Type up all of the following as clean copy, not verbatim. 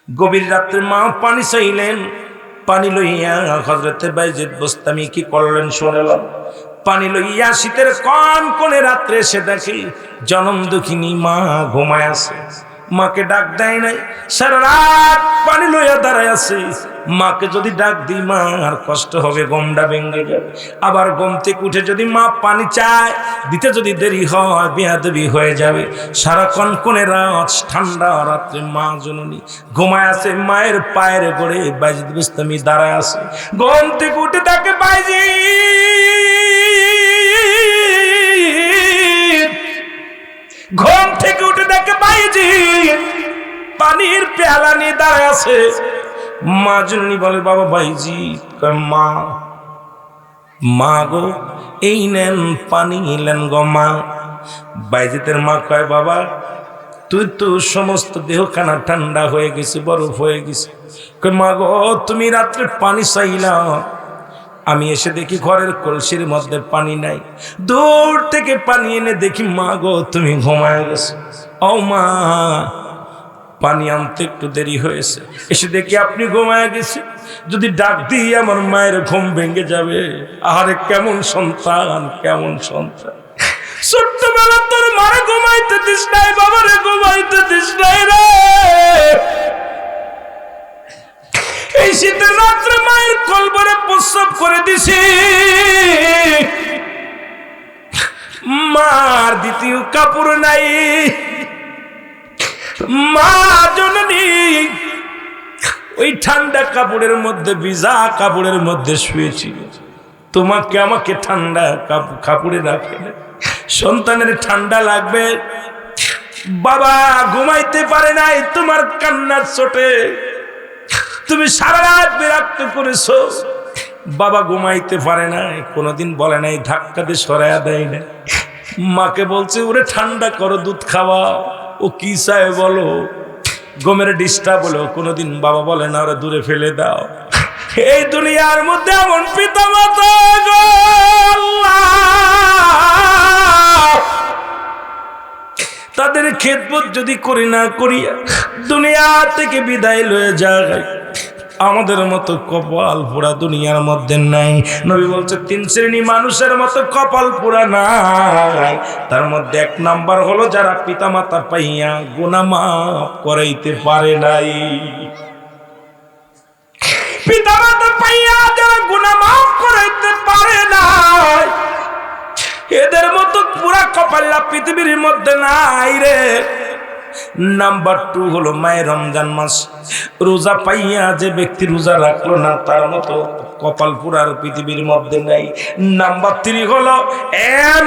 গভীর রাত্রে মা পানি চাইলেন, পানি লইয়া হযরতে বাইজিদ বুস্তামি কি করলেন শুনলাম। পানি লইয়া শীতের কনকনে রাত্রে এসে দেখি জনম দুঃখিনী মা ঘুমায় আছে। মাকে ডাক দেয় নাই, সারা রাত পানি লইয়া দাঁড়ায় আছে। মাকে যদি ডাক দিই মা আর কষ্ট হবে, গমটা ভেঙে যাবে। আবার ঘুম থেকে উঠে যদি মা পানি চায়, দিতে যদি দেরি হয় বেয়াদবি হয়ে যাবে। সারা কনকনে রাত ঠান্ডা রাত্রে মা জননী ঘুমায় আছে, মায়ের পায়ের গড়ে বাইজিদ বুস্তামি দাঁড়ায় আছে। ঘুম থেকে উঠে তাকে ঘুম থেকে উঠে দেখে বাইজিদ পানির পেয়ালা নিয়ে দাঁড়ায় আছে। মা জননী বলে বাবা বাইজিদ, মা মা গো এই নেন পানি নিলেন গো মা। বাইজিদের মা কয় বাবা তুই তো সমস্ত দেহখানা ঠান্ডা হয়ে গেছে, বরফ হয়ে গেছে। কয় মা গো তুমি রাত্রে পানি চাইলা, আমি এসে দেখি ঘরের কলসির মধ্যে পানি নাই। দূর থেকে পানি এনে দেখি মা গো তুমি ঘুমায় গেছো। ও মা পানি আনতে একটু দেরি হয়েছে, এসে দেখি আপনি ঘুমায় গেছে। যদি ডাক দিই আমার মায়ের ঘুম ভেঙে যাবে। আহারে কেমন সন্তান, কেমন সন্তান। ছোট্টবেলা তোর মারে ঘুমাইতে দিস নাই, বাবারে ঘুমাইতে দিস নাই রে। এই শীতের রাত্রে মায়ের কলবরে প্রস্রাব করে দিছি। মার দ্বিতীয় কাপড় নাই, মা জননী ওই ঠান্ডা কাপড়ের মধ্যে, ভিজা কাপড়ের মধ্যে শুয়েছিল। তোমাকে আমাকে ঠান্ডা কাপড়ে রাখে না। সন্তানের ঠান্ডা লাগবে, বাবা ঘুমাইতে পারে নাই তোমার কান্নার চোটে। তুমি সারা রাত বিরক্ত করেছো, বাবা ঘুমাইতে পারে নাই, কোনোদিন বলে নাই ধাক্কা দিয়ে সরাইয়া দেয় না। মাকে বলছে ওরে ঠান্ডা করো, দুধ খাওয়া। ও কি চায় বলো, ঘুমের ডিস্টার্ব হলো, কোনোদিন বাবা বলে না ওরা দূরে ফেলে দাও। এই দুনিয়ার মধ্যে এমন পিতা মাতা গো আল্লাহ, তাদের খেদমত যদি করি না করিয়া দুনিয়া থেকে বিদায় লয়ে যায়, আমাদের মতো কপাল পোড়া দুনিয়ার মধ্যে নাই। নবী বলছে 3 শ্রেণী মানুষের মতো কপাল পোড়া নাই। তার মধ্যে 1 নাম্বার হলো যারা পিতা মাতা পাইয়া গুনাহ মাফ করাইতে পারে নাই। পিতা মাতা পাইয়া যারা গুনাহ মাফ করাইতে পারে নাই, এদের মতো পুরা কপাল্লা পৃথিবীর মধ্যে নাই রে। নাম্বার 2 হলো মায়ের রমজান মাস রোজা পাইয়া যে ব্যক্তি রোজা রাখলো না, তার মতো কপাল পুরার পৃথিবীর মধ্যে নাই। নাম্বার 3 হলো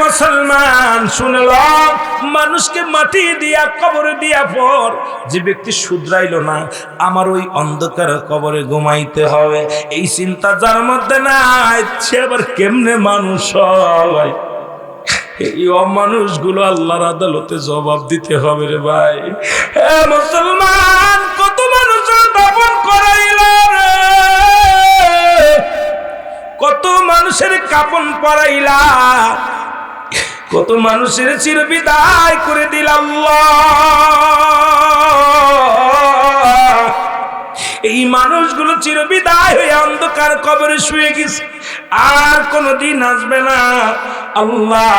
মুসলমান শুনল, মানুষকে মাটি দিয়া কবরে দিয়া পর যে ব্যক্তি শুধরাইল না, আমার ওই অন্ধকার কবরে ঘুমাইতে হবে, এই চিন্তা যার মধ্যে নাই, সে আবার কেমনে মানুষ হয়? এই অমানুষগুলো আল্লাহর আদালতে জবাব দিতে হবে রে ভাই। মুসলমান কত মানুষের দাফন করাইল রে, কত মানুষের কাফন পরাইলা, কত মানুষের চিরবিদায় করে দিল আল্লাহ। এই মানুষগুলো চিরবিদায় হয়ে অন্ধকার কবরে শুয়ে গেছে, আর কোনদিন আসবে না। আল্লাহ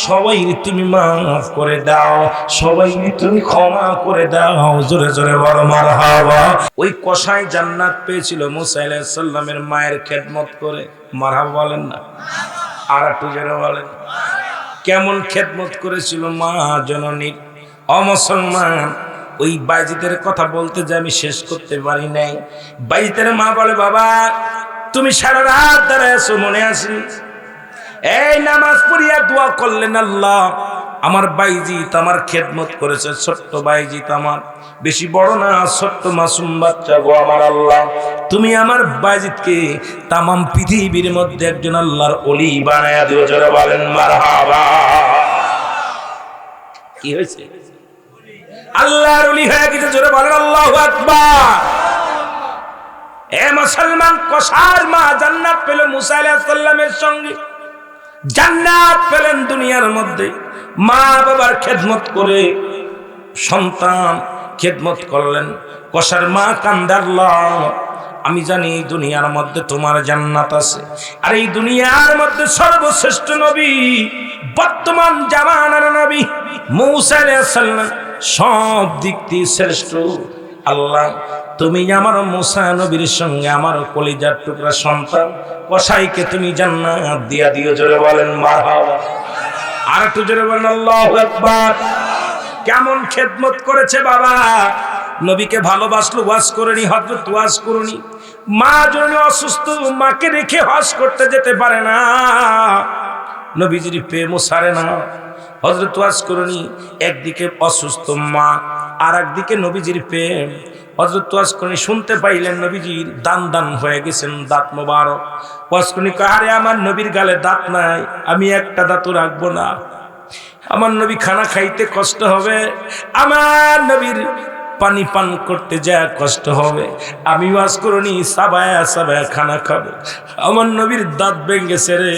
সবাই তুমি মাফ করে দাও, সবাই তুমি ক্ষমা করে দাও। জোরে জোরে বলো মারহাবা। ওই কসাই জান্নাত পেয়েছিল মুসা আলাইহিস সালামের মায়ের খেদমত করে। মারহাবা বলেন না? আর একটু জোরে বলেন। কেমন খেদমত করেছিল মা জননী। অমুসলমান ওই বাইজিদের কথা বলতে যে আমি শেষ করতে পারি নাই। বাইজিদের মা বলে বাবা তুমি সারা রাত দাঁড়ায় আছো, মনে আছে? এই নামাজ পড়িয়া দোয়া করলেন আল্লাহ আমার বাইজিত আমার খেদমত করেছে, ছোট্ট বাইজিত আমার, বেশি বড় না, ছোট্ট মাসুম বাচ্চা গো আমার আল্লাহ, তুমি আমার বাইজিতকে তামাম পৃথিবীর মধ্যে একজন আল্লাহর ওলি বানায়া দিও। যারা বলেন মারহাবা। কি হয়েছে? আল্লাহর ওলি হয়ে গেছে। জোরে বলেন আল্লাহু আকবার। এ মুসলমান, কসার মা জান্নাত পেল মুসা আলাইহিস সালামের সঙ্গে, জান্নাত পেলেন দুনিয়ার মধ্যে। মা বাবার খেদমত করে সন্তান খেদমত করলেন। কসার মা কান্দে, আল্লাহ আমি জানি এই দুনিয়ার মধ্যে তোমার জান্নাত আছে, আর এই দুনিয়ার মধ্যে সর্বশ্রেষ্ঠ নবী বর্তমান জামানার নবী মূসা আলাইহিস সালাম সব দিক দিয়ে শ্রেষ্ঠ। আল্লাহ তুমি আমার মূসা নবীর সঙ্গে আমার কলিজার টুকরা সন্তান কসাইকে তুমি জান্নাত দিয়া দিও। জোরে বলেন মারহাবা। আর একটু জোরে বলেন আল্লাহু আকবার। কেমন খেদমত করেছে বাবা, নবীকে ভালোবাসলো, ওয়াজ করেনি, হযরত ওয়াজ করেনি। মা জন্য অসুস্থ, মাকে রেখে হজ করতে যেতে পারে না, নবীজির প্রেম সারে না, হযরত ওয়াজ করেনি। একদিকে অসুস্থ মা, আর একদিকে নবীজির প্রেম। হযরত ওয়াজ করেনি, শুনতে পাইলেন নবীজির দান হয়ে গেছেন, দাঁত মোবারক। ওয়াজ করেনি, আরে আমার নবীর গালে দাঁত নাই, আমি একটা দাঁতও রাখবো না, আমার নবী খানা খাইতে কষ্ট হবে, আমার নবীর পানি পান করতে যা কষ্ট হবে, আমি ওয়াজ করিনি সাবায়া সাবায়া খানা খাবো, আমার নবীর দাঁত ভেঙেছে রে।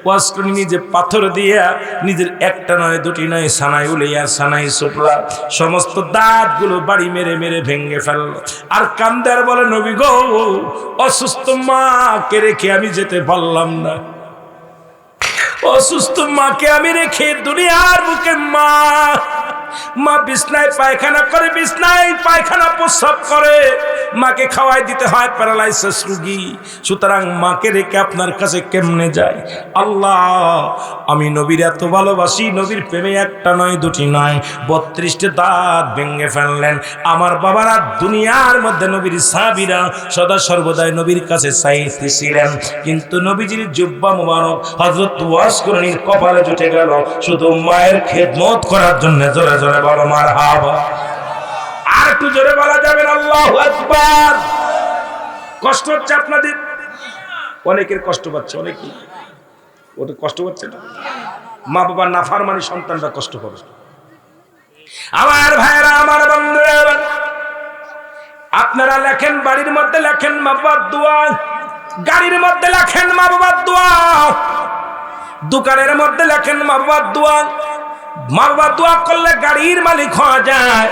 ওয়াজ করিনি নিজে পাথর দিয়া নিজের একটা নয় দুটি নয় সানাই উলিয়া সানাই সুপলা সমস্ত দাঁতগুলো বাড়ি মেরে মেরে ভেঙে ফেললো। আর কান্দার বলে, নবী গো অসুস্থ মাকে রেখে আমি যেতে পারলাম না, অসুস্থ মাকে আমি রেখে দুনিয়ার বুকে মা বিছনায় পায়খানা করে, বিছনায় পায়খানা প্রস্রাব করে, মাকে খাওয়াই দিতে হয় প্যারালাইসিস রোগী, সুতরাং মাকে রেখে আপনার কাছে কেমনে যায়? আল্লাহ আমি নবীর এত ভালোবাসি, নবীর প্রেমে একটা নয় দুটি নয় 32টা দাঁত ভেঙে ফেললেন। আমার বাবারা দুনিয়ার মধ্যে নবীর সাহাবীরা সদা সর্বদাই নবীর কাছে চাইতেছিলেন, কিন্তু নবীজির জুব্বা মুবারক হযরত ওয়াজ করিনির কপালে জুটে গেল শুধু মায়ের খেদমত করার জন্য। জোরে জোরে বলো মারহাবা। আর একটু জোরে বলা যাবে না আল্লাহু আকবার। কষ্ট হচ্ছে আপনাদের, অনেকের কষ্ট পাচ্ছে, অনেকেই ওটা কষ্ট পাচ্ছে না, মা বাবার নাফরমানি সন্তানরা কষ্ট পাবে। আমার ভাইরা, আমার বন্ধুরা, আপনারা লেখেন বাড়ির মধ্যে লেখেন মা বাবার দোয়া, গাড়ির মধ্যে লেখেন মা বাবার দোয়া, দোকানের মধ্যে লেখেন মা বাবার দোয়া। মা বাবা দোয়া করলে গাড়ির মালিক হওয়া যায়,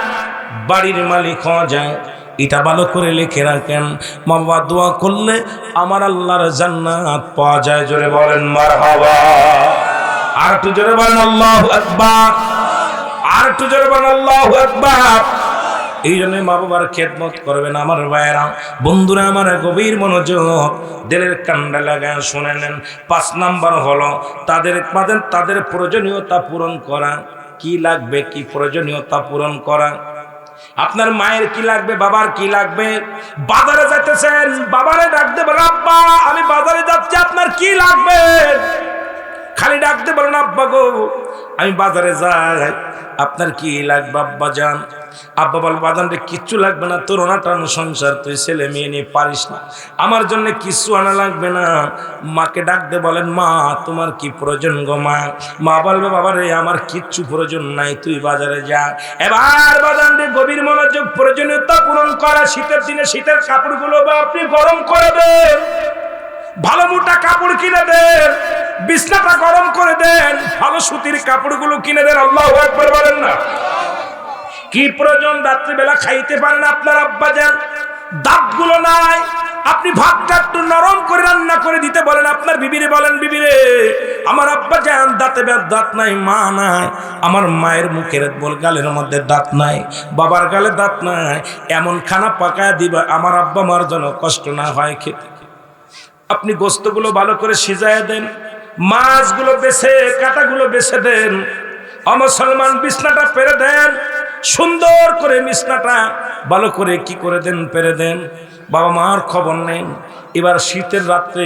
বাড়ির মালিক হওয়া যায়, এটা ভালো করে লিখে রাখেন। মা বাবা দোয়া করলে আমার আল্লাহর জান্নাত পাওয়া যায়। জোরে বলেন মারহাবা। আর একটু জোরে বলেন আল্লাহু আকবার। আর একটু জোরে বলেন আল্লাহু আকবার। এই জন্য মা বাবার খেদমত করবেন আমার ভাইয়েরা, বন্ধুরা আমার, গভীর মনোযোগ দিলের কান্ডা লাগায় শুনে নেন। 5 নাম্বার হলো তাদের প্রয়োজনীয়তা পূরণ করা। কি লাগবে, কি প্রয়োজনীয়তা পূরণ করা। আপনার মায়ের কি লাগবে, বাবার কি লাগবে। বাজারে যাইতেছেন, বাবারে ডাক দে বলেন, আব্বা আমি বাজারে যাচ্ছি, আপনার কি লাগবে। খালি ডাক দে বলেন, আব্বা গো আমি বাজারে যাই, আপনার কি লাগবে আব্বা যান। আব্বা বল, বাজান রে কিচ্ছু লাগবে না, তোর অনাটানো সংসার, তুই ছেলে মেয়ে নিয়ে পারিস না, আমার জন্য কিছু আনা লাগবে না। মাকে ডাক দে বলেন, মা তোমার কি প্রয়োজন গো মা। মা বলবে, বাবা রে আমার কিচ্ছু প্রয়োজন নাই, তুই বাজারে যা। এবার বাজান রে গভীর মনোযোগ, প্রয়োজনীয়তা পূরণ করা। শীতের দিনে শীতের কাপড়গুলো বা আপনি গরম করে দেন, ভালো মোটা কাপড় কিনে দেন, বিছনাটা গরম করে দেন, ভালো সুতির কাপড়গুলো কিনে দেন। আল্লাহু আকবার বলেন না। কি প্রয়োজন, রাত্রিবেলা খাইতে পারেন আপনার আব্বা যান, দাঁতগুলো নাই, আপনি ভাতটা একটু নরম করে রান্না করে দিতে বলেন আপনার বিবিরে, বলেন বিবিরে আমার আব্বা যান দাঁতে দাঁত নাই, মা নাই, আমার মায়ের মুখের গালের মধ্যে দাঁত নাই, বাবার গালে দাঁত নাই, এমন খানা পাকায় দিবা আমার আব্বা মার জন্য কষ্ট না হয় খেতে। আপনি গোস্তগুলো ভালো করে সিজায় দেন, মাছগুলো বেছে, কাটাগুলো বেছে দেন। মুসলমান বিছনাটা পেরে দেন, সুন্দর করে বিছনাটা ভালো করে কি করে দেন, পেরে দেন। বাবা মার খবর নেন। এবার শীতের রাত্রে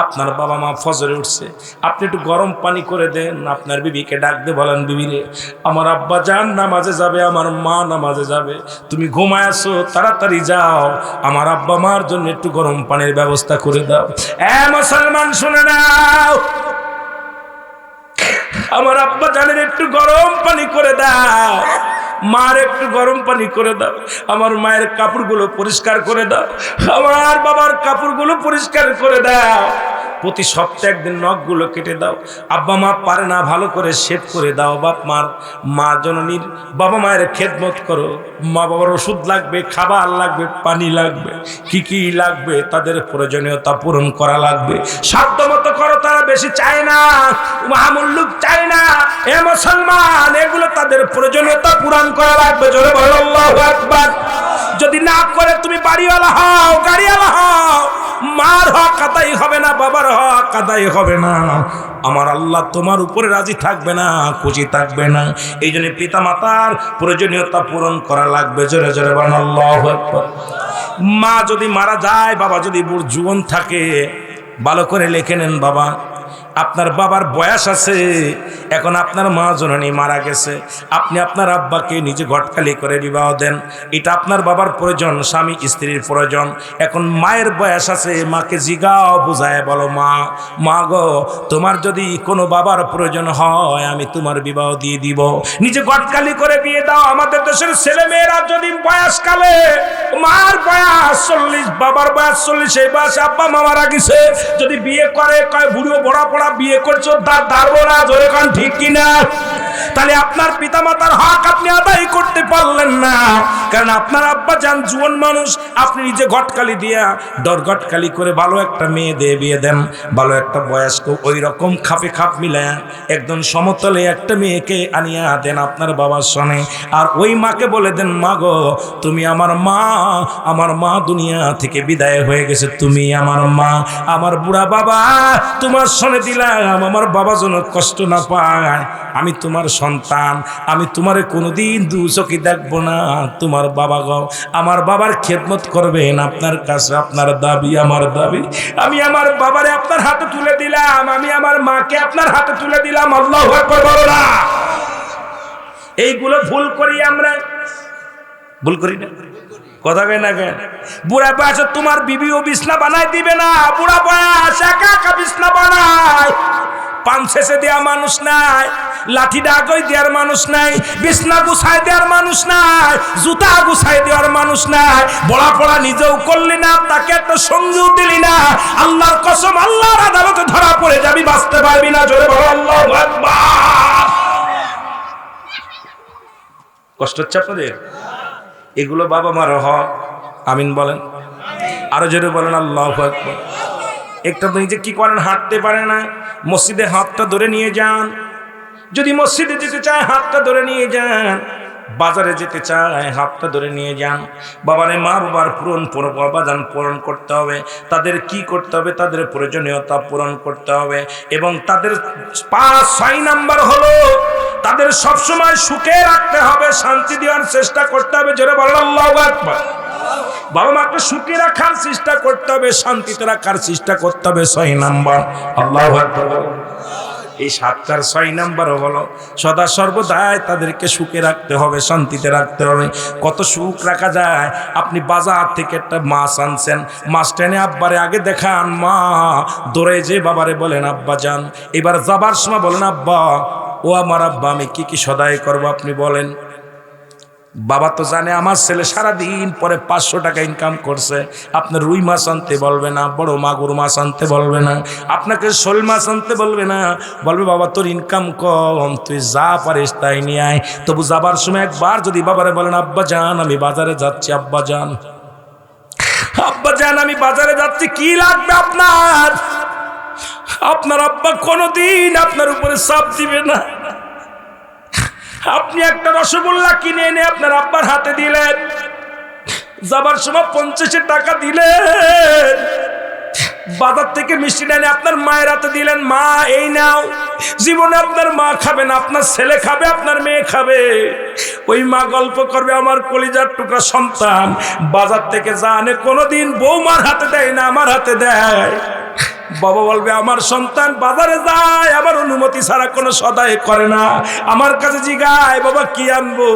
আপনার বাবা মা ফজরে উঠছে, আপনি একটু গরম পানি করে দেন। আপনার বিবিকে ডাক দিয়ে বলেন, বিবিরে আমার আব্বা যান নামাজে যাবে, আমার মা নামাজে যাবে, তুমি ঘুমায় আসো, তাড়াতাড়ি যাও, আমার আব্বা মার জন্য একটু গরম পানির ব্যবস্থা করে দাও। মুসলমান শুনে নাও, আমার আব্বা জানেন একটু গরম পানি করে দাও, মার একটু গরম পানি করে দাও, আমার মায়ের কাপড়গুলো পরিষ্কার করে দাও, আমার বাবার কাপড়গুলো পরিষ্কার করে দাও। প্রতি সপ্তাহে একদিন নখগুলো কেটে দাও। আব্বা মা পারে না, ভালো করে শেভ করে দাও। মা জননীর বাবা মায়ের খেদমত করো। মা বাবার ওষুধ লাগবে, খাবার লাগবে, পানি লাগবে, কি লাগবে তাদের প্রয়োজনীয়তা পূরণ করা লাগবে। সাধ্য মতো করো, তারা বেশি চায় না, মহামূল্যক চায় না। এ মুসলমান, এগুলো তাদের প্রয়োজনীয়তা পূরণ করা লাগবে। জোরে বলো আল্লাহু আকবার। যদি না করে তুমি বাড়িওয়ালা হও, গাড়িওয়ালা হও, মার হক আদায় হবে না, বাবার হক আদায় হবে না, আমার আল্লাহ তোমার উপরে রাজি থাকবে না, খুশি থাকবে না। এই জন্য পিতা মাতার প্রয়োজনীয়তা পূরণ করা লাগবে। জোরে জোরে বলেন আল্লাহু আকবার। মা যদি মারা যায়, বাবা যদি বুড়ো জীবন থাকে, ভালো করে লিখে নেন বাবা, আপনার বাবার বয়স আছে, এখন আপনার মা জননী মারা গেছে, আপনি আপনার আব্বাকে নিজে ঘটকালি করে বিবাহ দেন, এটা আপনার বাবার প্রয়োজন, স্বামী স্ত্রীর প্রয়োজন। এখন মায়ের বয়স আছে, মাকে জিগাও, বুঝায় বলো, মা গো, তোমার যদি কোনো বাবার প্রয়োজন হয় আমি তোমার বিবাহ দিয়ে দিব, নিজে ঘটকালি করে বিয়ে দাও। আমাদের দেশের ছেলে মেয়েরা যদি বয়সকালে, মার বয়স 40, বাবার বয়স 40, সেই বয়সে আব্বা মা মারা গেছে, যদি বিয়ে করে, কয় বুড়ো বড়া পড়া বিয়ে করছো, দাঁড়বো না, জোরে কান ঠিক কিনা? তাহলে আপনার পিতামাতার হক আপনি আদায় করতে পারলেন না, কারণ আপনার আব্বা যান জুয়ান মানুষ, আপনি নিজে ঘটকালি দিয়া ঘটকালি করে ভালো একটা মেয়ে দিয়ে বিয়ে দেন, ভালো একটা বয়স্ক, ওই রকম খাপে খাপ মিলায়া একদম সমতলে একটা মেয়েকে আনিয়া দেন আপনার বাবার সনে। আর ওই মাকে বলে দেন, মা গো, তুমি আমার মা দুনিয়া থেকে বিদায় হয়ে গেছে, তুমি আমার মা, আমার বুড়া বাবা তোমার সনে দিলাম, আমার বাবা যেন কষ্ট না পায়, আমি তোমার সন্তান, আমি তোমারে কোনোদিন দু চোখে দেখবো না, তোমার বাবা গো, আমার বাবার খেদমত করবেন, আপনার কাছে আপনার দাবি, আমার দাবি, আমি আমার বাবারে আপনার হাতে তুলে দিলাম, আমি আমার মাকে আপনার হাতে তুলে দিলাম। আল্লাহু আকবার বলো না। এইগুলো ভুল করি আমরা, ভুল করি না? কথা কই না কেন? বুড়া বয়সে তোমার বিবিও বিছনা বানাই দিবে না, বুড়া বয়স একা একা বিছনা বানায়, পান শেষে দেওয়া মানুষ নাই, লাঠি ডাগই দেওয়ার মানুষ নাই, বিছনা গুছাই দেওয়ার মানুষ নাই, জুতা গুছাই দেওয়ার মানুষ নাই, বড়া পড়া নিজেও করলি না, তাকে একটা সঙ্গীও দিলি না, আল্লাহর কসম, আল্লাহর আদালতে ধরা পড়ে যাবি, বাঁচতে পারবি না। জোরে বলো আল্লাহু আকবার। কষ্ট হচ্ছে আপনাদের? এগুলো বাবা মার হক, আমিন বলেন, আরো জোরে বলেন আল্লাহু আকবার। একটা নিজে কি করেন, হাঁটতে পারে না, মসজিদে হাতটা ধরে নিয়ে যান, যদি মসজিদে যেতে চায় হাতটা ধরে নিয়ে যান, বাজারে যেতে চায় হাতটা ধরে নিয়ে যান। বাবারে মা বাবার বাবাজান পূরণ করতে হবে, তাদের কি করতে হবে, তাদের প্রয়োজনীয়তা পূরণ করতে হবে, এবং তাদের 5-6 নাম্বার হলো তাদের সবসময় সুখে রাখতে হবে, শান্তি দেওয়ার চেষ্টা করতে হবে। জোরে বলেন আল্লাহু আকবার। বাবা মাকে সুখে রাখার চেষ্টা করতে হবে, শান্তিতে রাখার চেষ্টা করতে হবে। 6 নাম্বার, আল্লাহু আকবার। এই 7টার 6 নাম্বার হলো সদা সর্বদাই তাদেরকে সুখে রাখতে হবে, শান্তিতে রাখতে হবে। কত সুখ রাখা যায়? আপনি বাজার থেকে একটা মাছ আনছেন, মাছটা এনে আব্বারে আগে দেখান, মা দৌড়ে যে বাবারে বলেন আব্বা যান, এবার যাবার সময় বলেন আব্বা, ও আমার আব্বা, আমি কি সদাই করবো আপনি বলেন। বাবা তো জানে আমার ছেলে সারাদিন পরে 500 টাকা ইনকাম করছে, আপনার রুই মাছ আনতে বলবে না, বড় মাগুর মাছ আনতে বলবে না, আপনাকে শোল মাছ আনতে বলবে না, বলবে বাবা তোর ইনকাম কম, তুই যা পারিস তাই নিয়ে আয়। তবু যাবার সময় একবার যদি বাবারে বলেন আব্বা যান আমি বাজারে যাচ্ছি, আব্বা যান আমি বাজারে যাচ্ছি, কি লাগবে আপনার? আপনার আব্বা কোনোদিন আপনার উপরে চাপ দিবে না। আপনি একটা রসগোল্লা কিনে এনে আপনার আব্বার হাতে দিলেন, যাবার সময় 50 টাকা দিলেন, বাজার থেকে মিষ্টি এনে আপনার মায়ের হাতে দিলেন, মা এই নাও। জীবনে আপনার মা খাবে না, আপনার ছেলে খাবে, আপনার মেয়ে খাবে। ওই মা গল্প করবে, আমার কলিজার টুকরা সন্তান বাজার থেকে জানে কোনোদিন বৌমার হাতে দেয় না, আমার হাতে দেয়। বাবা বলবে আমার সন্তান বাজারে যায়, আমার অনুমতি ছাড়া কোনো সদাই করে না, আমার কাছে জিগায় বাবা কি আনবো।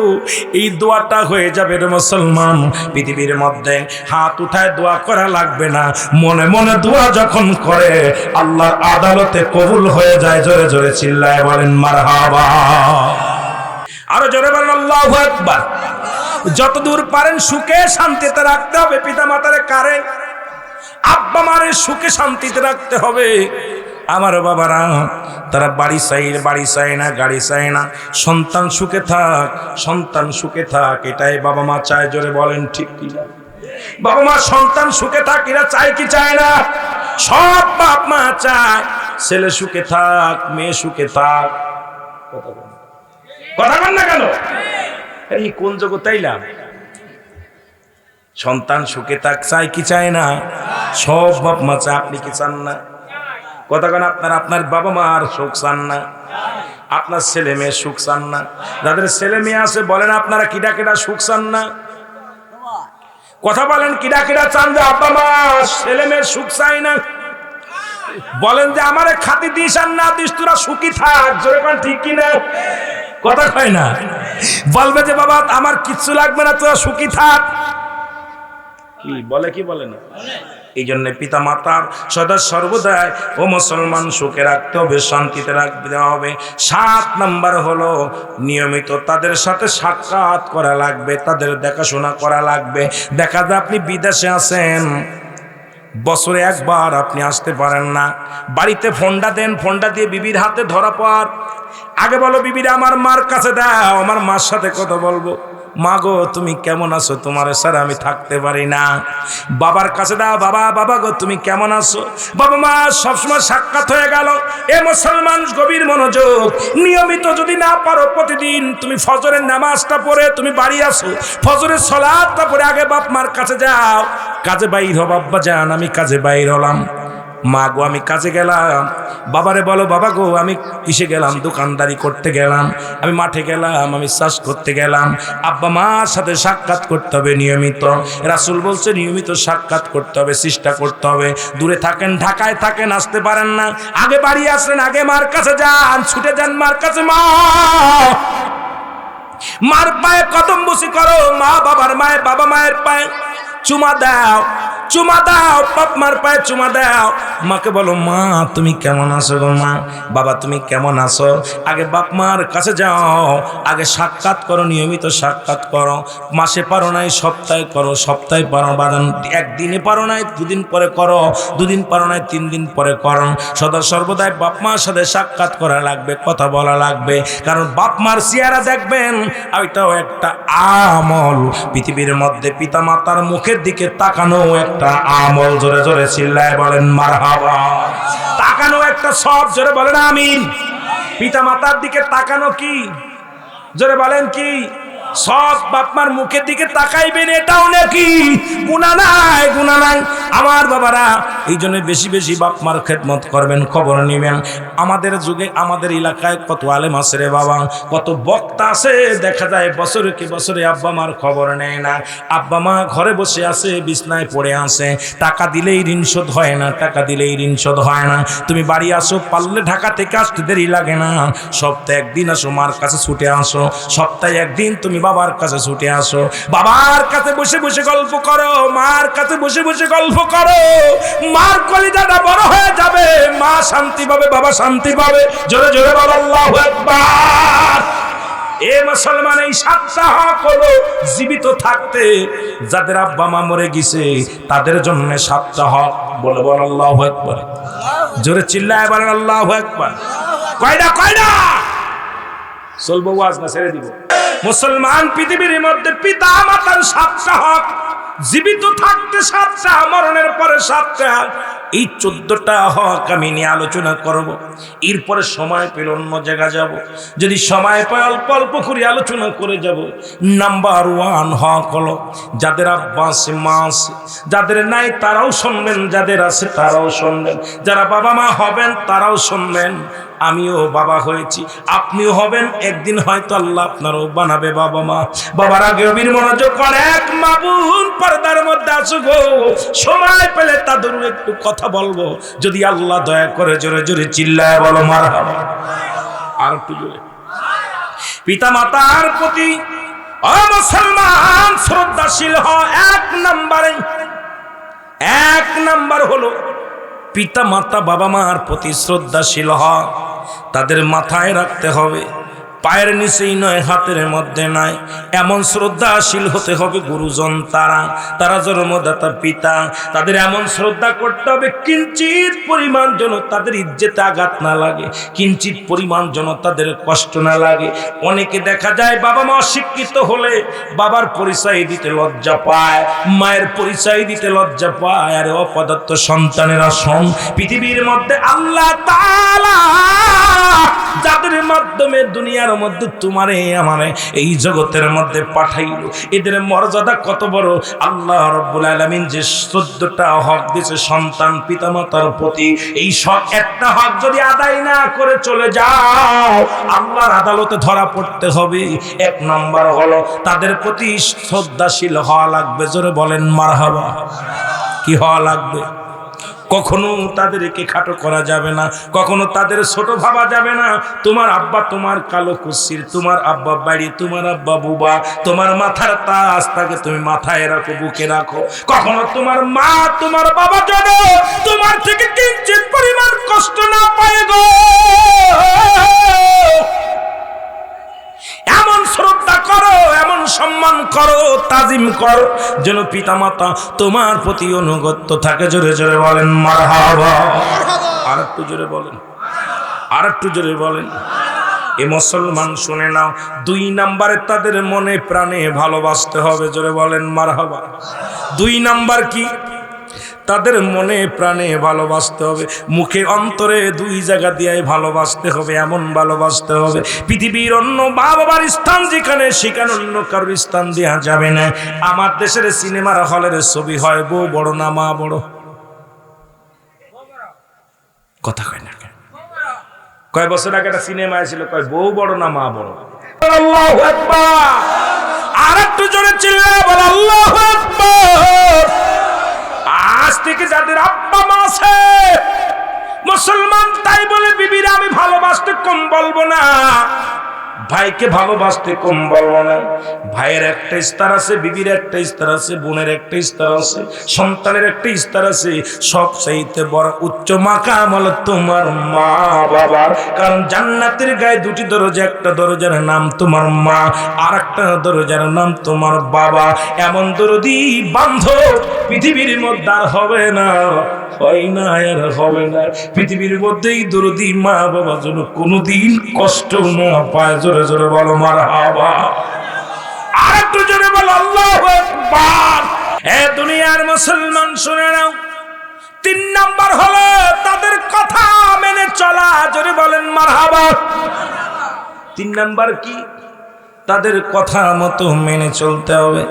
এই দোয়াটা হয়ে যাবে রে মুসলমান। পৃথিবীর মধ্যে হাত উঠায় দোয়া করা লাগবে না, মনে মনে দোয়া যখন করে আল্লাহর আদালতে কবুল হয়ে যায়। জোরে জোরে চিল্লায় বলেন মারহাবা, আরো জোরে বলেন আল্লাহু আকবার। যতদূর পারেন সুখে শান্তিতে রাখতে হবে পিতা মাতারে। কারে আব্বা মারে সুখে শান্তিতে রাখতে হবে। আমার বাবারা, তারা বাড়ি চাই না, গাড়ি চাই না, সন্তান সুখে থাক, সন্তান সুখে থাক, এটাই বাবা মা চায়। জোরে বলেন ঠিক কি? বাবা মা সন্তান সুখে থাক, এরা চায় কি চায় না? সব বাপ মা চায় ছেলে সুখে থাক, মেয়ে সুখে থাক। কথা বল না কেন? এই কোন জগতাইলাম? সন্তান সুখে থাক চায় কি চায় না? সব বাপ মা চায়। আপনি কি চান না? কথা কেন? আপনার বাবা মা আর সুখ চান না? আপনার ছেলে মেয়ে সুখ চান না? যাদের ছেলে মেয়ে আছে বলেন আপনারা কিডা কিডা সুখ চান না? কথা বলেন, কিডা কিডা চান যে আব্বা মা ছেলে মেয়ের সুখ চাই না? বলেন যে আমারে খাতি দিস আর না দিস তোরা সুখী থাক। জোরে কোন ঠিক কিনা? কথা কয় না। বলবে যে বাবা আমার কিচ্ছু লাগবে না, তোরা সুখী থাক। কি বলে কি বলে না? এই জন্য পিতা মাতার সদা সর্বদাই ও মুসলমান সুখে রাখতে হবে, শান্তিতে রাখতে হবে। 7 নাম্বার হলো নিয়মিত তাদের সাথে সাক্ষাৎ করা লাগবে, তাদের দেখাশোনা করা লাগবে। দেখা যায় আপনি বিদেশে আছেন, বছরে একবার আপনি আসতে পারেন না, বাড়িতে ফোনটা দেন, ফোনটা দিয়ে বিবির হাতে ধরা পর আগে বলো বিবিরা আমার মার কাছে দাও, আমার মার সাথে কথা বলবো। মা গো তুমি কেমন আছো, তোমার স্যার আমি থাকতে পারি না। বাবার কাছে দাও, বাবা গো তুমি কেমন আছো। বাবা মা সবসময় সাক্ষাৎ হয়ে গেল। এ মুসলমান গভীর মনোযোগ, নিয়মিত যদি না পারো প্রতিদিন তুমি ফজরের নামাজটা পড়ে তুমি বাড়ি আসো, ফজরের সালাতটা পড়ে আগে বাপ মার কাছে যাও। কাজে বাইর হও, বাবা যান আমি কাজে বাইর হলাম। মা গো আমি কাজে গেলাম। বাবারে বলো বাবা গো আমি কিসে গেলাম, দোকানদারি করতে গেলাম, আমি মাঠে গেলাম, আমি চাষ করতে গেলাম। আব্বা মার সাথে সাক্ষাৎ করতে হবে নিয়মিত। রাসূল বলছে নিয়মিত সাক্ষাৎ করতে হবে, চেষ্টা করতে হবে। দূরে থাকেন, ঢাকায় থাকেন, আসতে পারেন না, আগে বাড়ি আসেন, আগে মার কাছে যান, ছুটে যান মার কাছে। মার পায়ে কদম বসি করো, মা বাবার মায়ের, বাবা মায়ের পায়ে চুমা দাও, চুমা দাও, বাপ মার পায়ে চুমা দাও। মাকে বলো মা তুমি কেমন আছো গো মা, বাবা তুমি কেমন আছো। আগে বাপ মার কাছে যাও, আগে সাক্ষাৎ করো, নিয়মিত সাক্ষাৎ করো। মাসে পারো নাই সপ্তাহে করো, সপ্তাহে পারো বাদান, একদিনে পারো নাই 2 দিন পরে করো, 2 দিন পারো নাই 3 দিন পরে করো। সদা সর্বদাই বাপ মার সাথে সাক্ষাৎ করা লাগবে, কথা বলা লাগবে। কারণ বাপ মার চেহারা দেখবেন, ওইটাও একটা আমল। পৃথিবীর মধ্যে পিতা মাতার মুখের দিকে তাকানো একটা আমল। জোরে জোরে চিল্লায় বলেন মারহাবা। তাকানো একটা সব, জোরে বলেন আমিন। পিতা মাতার দিকে তাকানো কি? জোরে বলেন কি? সব বাপমার মুখের দিকে তাকাইবেন, এটাও নাকি গুনাহ নাই, গুনাহ নাই। আমার বাবারা এই জন্য বেশি বেশি বাপমার খেদমত করবেন, খবর নেবেন। আমাদের যুগে আমাদের এলাকায় কত আলেম আছে রে বাবা, কত বক্তা আছে, দেখা যায় বছরে কি বছরে আব্বা মার খবর নেয় না। আব্বা মা ঘরে বসে আছে, বিছনায় পড়ে আছে, টাকা দিলেই ঋণ শোধ হয় না, টাকা দিলেই ঋণ শোধ হয় না। তুমি বাড়ি আসো, পারলে ঢাকা থেকে আসতে দেরি লাগে না, সপ্তাহে একদিন আসো, মার কাছে ছুটে আসো, সপ্তাহে একদিন তুমি বাবার কাছে ছুটে আসো। বাবার কাছে বসে বসে গল্প করো, মার কাছে বসে বসে গল্প করো। মার কলিজাটা বড় হয়ে যাবে, মা শান্তি পাবে, বাবা শান্তি পাবে। জোরে জোরে বলো আল্লাহু আকবার। এ মুসলমান এই 7টা হক হলো জীবিত থাকতে, যাদের আব্বা মা মরে গেছে তাদের জন্য 7টা হক। বলে বল আল্লাহু আকবার। জোরে চিল্লায় বলেন আল্লাহু আকবার। কয়টা? চলবো ওয়াজ না ছেড়ে দিব? মুসলমান পৃথিবীর মধ্যে পিতা মাতার 7টা হক, জীবিত থাকতে 7টা, মরণের পরে 7টা। এই 14টা হক আমি নিয়ে আলোচনা করব। এরপরে সময় পেলে অন্য জায়গা যাব, যদি সময় পাই অল্প অল্প করে আলোচনা করে যাব। নাম্বার 1 হক হলো যাদের আব্বা আছে, মা আছে, যাদের নাই তারাও শুনবেন, যাদের আছে তারাও শুনবেন, যারা বাবা মা হবেন তারাও শুনবেন। আমিও বাবা হয়েছি, আপনিও হবেন একদিন, হয়তো আল্লাহ আপনারও বানাবে বাবা মা। বাবার আগে গভীর মনোযোগ করে, এক মা বোন পর্দার মধ্যে আসো গো, সময় পেলে তাদের একটু কথা বলবো, যদি আল্লাহ দয়া করে। জোরে জোরে চিল্লায় বলো মারহাবা। আর একটু জোরে। পিতা মাতার প্রতি ও মুসলমান শ্রদ্ধাশীল হও। 1 নাম্বার হলো পিতা মাতা বাবা মার প্রতি শ্রদ্ধাশীল হও। তাদের মাথায় রাখতে হবে পায়ের নিচেই নয়, হাতের মধ্যে নয়। এমন শ্রদ্ধাশীল হতে হবে গুরুজন, তারা জন্মদাতা পিতা, তাদের এমন শ্রদ্ধা করতে হবে কিঞ্চিত পরিমাণ যেন তাদের ইজ্জতে আঘাত না লাগে, কিঞ্চিত পরিমাণ যেন তাদের কষ্ট না লাগে। অনেকে দেখা যায় বাবা মা অশিক্ষিত হলে বাবার পরিচয় দিতে লজ্জা পায়, মায়ের পরিচয় দিতে লজ্জা পায়। আর অপদার্থ সন্তানেরা শোন, পৃথিবীর মধ্যে আল্লাহ তাআলা যাদের মাধ্যমে দুনিয়ার মধ্যে তোমারে আমারে এই জগতের মধ্যে পাঠাইল, এদের মর্যাদা কত বড়। আল্লাহ রাব্বুল আলামিন যে 14টা হক দিয়েছে সন্তান পিতামাতার প্রতি, এই সব একটা হক যদি আদায় না করে চলে যাও, আল্লাহর আদালতে ধরা পড়তে হবে। 1 নম্বর হলো তাদের প্রতি শ্রদ্ধাশীল হওয়া লাগবে। জোরে বলেন মারহাবা। কি হওয়া লাগবে? কখনো তাদেরকে খাটো করা যাবে না, কখনো তাদের ছোট ভাবা যাবে না। তোমার আব্বা তোমার কালো কুসির, তোমার আব্বা বাড়ি, তোমার আব্বা বুবা, তোমার মাথার তাজ তাকে তুমি মাথায় রাখো, বুকে রাখো। কখনো তোমার মা তোমার বাবা যেন তোমার থেকে কিঞ্চিত পরিমাণ কষ্ট না পায় গো। এমন শ্রদ্ধা করো, এমন সম্মান করো, তাজিম করো যেন পিতামাতা তোমার প্রতি অনুগত থাকে। জোরে জোরে বলেন মারহাবা। আর একটু জোরে বলেন, আর একটু জোরে বলেন। এ মুসলমান শুনে নাও, 2 নম্বরে তাদের মনে প্রাণে ভালোবাসতে হবে। জোরে বলেন মারহাবা। 2 নাম্বার কি? তাদের মনে প্রাণে ভালোবাসতে হবে, মুখে অন্তরে 2 জায়গা দিয়ে ভালোবাসতে হবে। এমন ভালোবাসতে হবে পৃথিবীর অন্য মা বাবার স্থান যেখানে, সেখানে অন্য কারোর স্থান দেওয়া যাবে না। আমার দেশের সিনেমার হলের ছবি হয় বউ বড় না মা বড়? কথা কয় না। কয় বছর আগে একটা সিনেমা ছিল, কয় বউ বড় না মা বড়? আল্লাহু আকবার। আর একটু জোরে চিল্লায় বল আল্লাহু আকবার। আজ থেকে যাদের আব্বা মা আছে মুসলমান, তাই বলে বিবিরা আমি ভালোবাসতে কম বলবো না, ভাইকে ভালোবাসতে কম বলবো না। ভাইয়ের একটা স্তর আছে, বিবির একটা স্তর আছে, বোনের একটা স্তর আছে, সন্তানের একটা স্তর আছে। সবচাইতে বড় উচ্চ মাকাম হলো তোমার মা বাবার। কারণ জান্নাতের গায়ে 2টি দরজা, একটা দরজার নাম তোমার মা, আর একটা দরজার নাম তোমার বাবা। এমন দরদি বান্ধব পৃথিবীর মধ্যে আর হবে না, হয় না আর হবে না। পৃথিবীর মধ্যেই দরদি মা বাবা যেন কোনোদিন কষ্ট না পায়। জোরে জোরে বলো মারহাবা। আর একটু জোরে বলো আল্লাহু আকবার। এ দুনিয়ার মুসলমান শুনে নাও, 3 নাম্বার হলো তাদের কথা মেনে চলা। জোরে বলেন মারহাবা। 3 নাম্বার কি? তাদের কথা মতো মেনে চলতে হবে।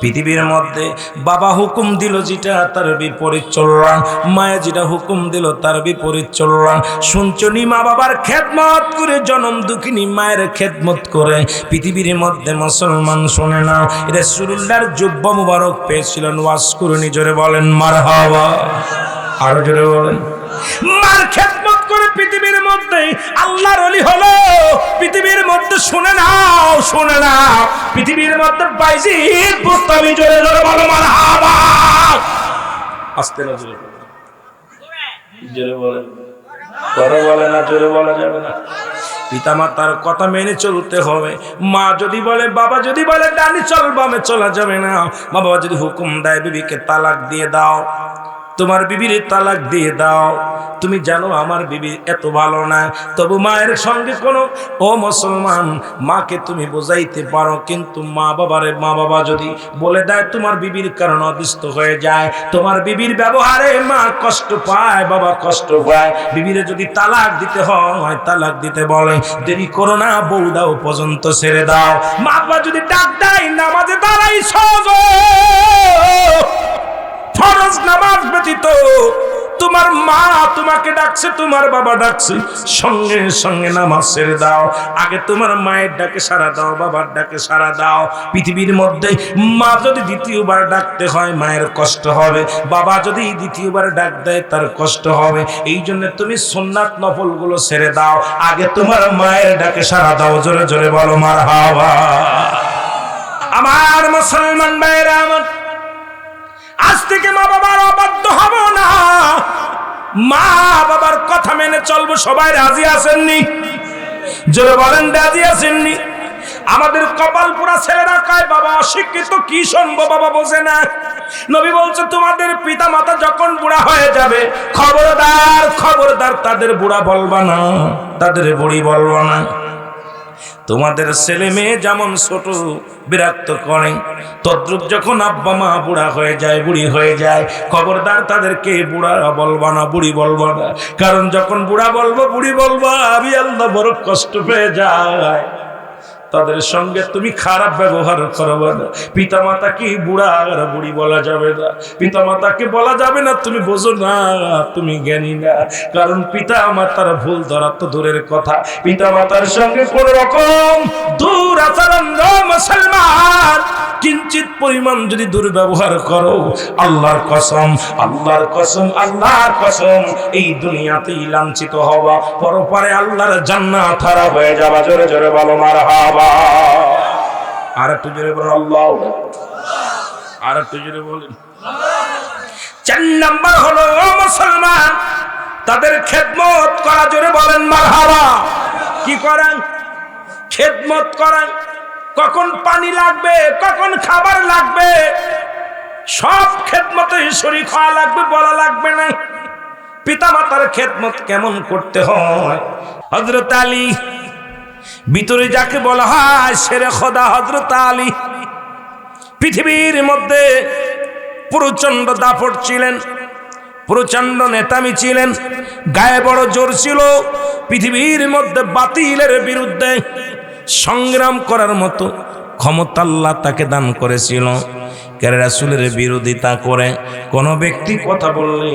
পৃথিবীর মধ্যে বাবা হুকুম দিল যেটা তার বিপরীত চললাম, মায়ে যেটা হুকুম দিল তার বিপরীত চললাম। শুনছনি মা বাবার খেদমত করে, জনম দুঃখিনী মায়ের খেদমত করে। পৃথিবীর মধ্যে মুসলমান শুনে না, রাসূলুল্লাহর জুব্বা মুবারক পেয়েছিলেন, ওয়াজ করুনি। জোরে বলেন মারহাবা। আরো জোরে বলেন। মার খেদমত করে পৃথিবীর মধ্যে আল্লাহর ওলি হলো। পৃথিবীর মধ্যে শুনে নাও, শুনে নাও, পৃথিবীর মধ্যে বাইজিদ বুস্তামি। জোরে জোরে বলো মারহাবা। আস্তে না জোরে জোরে বলেন, বড় বলে না, জোরে বলা যাবে না। পিতামাতার কথা মেনে চলতে হবে। মা যদি বলে, বাবা যদি বলে ডানি চল বামে চলা যাবে না। বাবা যদি হুকুম দেয় বিবিকে তালাক দিয়ে দাও, তোমার বিবির তালাক দিয়ে দাও, তুমি জানো আমার বিবি এত ভালো না, তবু মায়ের সঙ্গে কোনো, ও মুসলমান, মাকে তুমি বোঝাইতে পারো, কিন্তু মা বাবা যদি বলে দেয় তোমার বিবির কারণে অতিষ্ঠ হয়ে যায়, তোমার বিবির ব্যবহারে মা কষ্ট পায়, বাবা কষ্ট পায়। বিবিরে যদি তালাক দিতে হয়, তালাক দিতে বলে, দেরি করো না, বউ দাও পর্যন্ত ছেড়ে দাও। মা বাবা যদি ডাক দেয় নামাজে দাঁড়াইছ, ফরজ নামাজ ব্যতীত তোমার মা তোমাকে ডাকছে, তোমার বাবা ডাকছে, সঙ্গে সঙ্গে নামাজ ছেড়ে দাও। আগে তোমার মায়ের ডাকে সাড়া দাও, বাবার ডাকে সাড়া দাও। পৃথিবীর মধ্যে মা যদি দ্বিতীয়বার ডাকতে হয় মায়ের কষ্ট হবে, বাবা যদি দ্বিতীয়বার ডাক দেয় তার কষ্ট হবে। এই জন্য তুমি সুন্নাত নফলগুলো ছেড়ে দাও, আগে তোমার মায়ের ডাকে সাড়া দাও। জোরে জোরে বলো মারহাবা। আমার মুসলমান ভাইরা আমার, আজ থেকে মা বাবার অবাধ্য হব না, মা বাবার কথা মেনে চলবো। সবাই রাজি আছেননি? জোরে বলেন রাজি আছেননি? আমাদের কপাল পোড়া ছেলেরা কয় বাবা অশিক্ষিত, কি শুনবো বাবা বোঝে না। নবী বলছে তোমাদের পিতা মাতা যখন বুড়া হয়ে যাবে, খবরদার খবরদার তাদের বুড়া বলবা না, তাদের বুড়ি বলবা না। তোমাদের ছেলে মেয়ে যেমন ছোট বিরক্ত করে, তদ্রুপ যখন আব্বা মা বুড়া হয়ে যায়, বুড়ি হয়ে যায়, খবরদার তাদেরকে বুড়া বলবা না, বুড়ি বলবা না। কারণ যখন বুড়া বলবো, বুড়ি বলবো, আমি আল্লাহ বড় কষ্ট পেয়ে যায়। তাদের সঙ্গে তুমি খারাপ ব্যবহার করবে না। পিতা মাতাকে বুড়া আর বুড়ি বলা যাবে না, পিতা মাতাকে বলা যাবে না তুমি বোঝো না, তুমি জ্ঞানী না। কারণ পিতা মাতার ভুল ধরা তো দূরের কথা, পিতা মাতার সঙ্গে কোন রকম দুরাচরণ মুসলমান কিঞ্চিত পরিমাণ যদি দুর্ব্যবহার করো, আল্লাহর কসম, আল্লাহর কসম, আল্লাহর কসম, এই দুনিয়াতেই লাঞ্ছিত হবা, পরপারে আল্লাহর জান্নাত হারা হয়ে যাবা। জোরে জোরে বলো মারহাবা। আর একটু জোরে বলো আল্লাহ, আর একটু জোরে বলেন। 4 নাম্বার হলো মুসলমান তাদের খেদমত করা। জোরে বলেন মারহাবা। কি করেন? খেদমত করেন। কখন পানি লাগবে, কখন খাবার লাগবে, সব খেদমতে শরীক হওয়া লাগবে, বলা লাগবে না। পিতা মাতার খেদমত কেমন করতে হয়? হযরত আলী, ভিতরে যাকে বলা হয় শেরে খোদা হযরত আলী, পৃথিবীর মধ্যে প্রচন্ড দাপট ছিলেন, প্রচন্ড নেতামি ছিলেন, গায়ে বড় জোর ছিল। পৃথিবীর মধ্যে বাতিলের বিরুদ্ধে সংগ্রাম করার মতো ক্ষমতা আল্লাহ তাকে দান করেছিল। রাসূলের বিরোধিতা করে কোন ব্যক্তি কথা বললে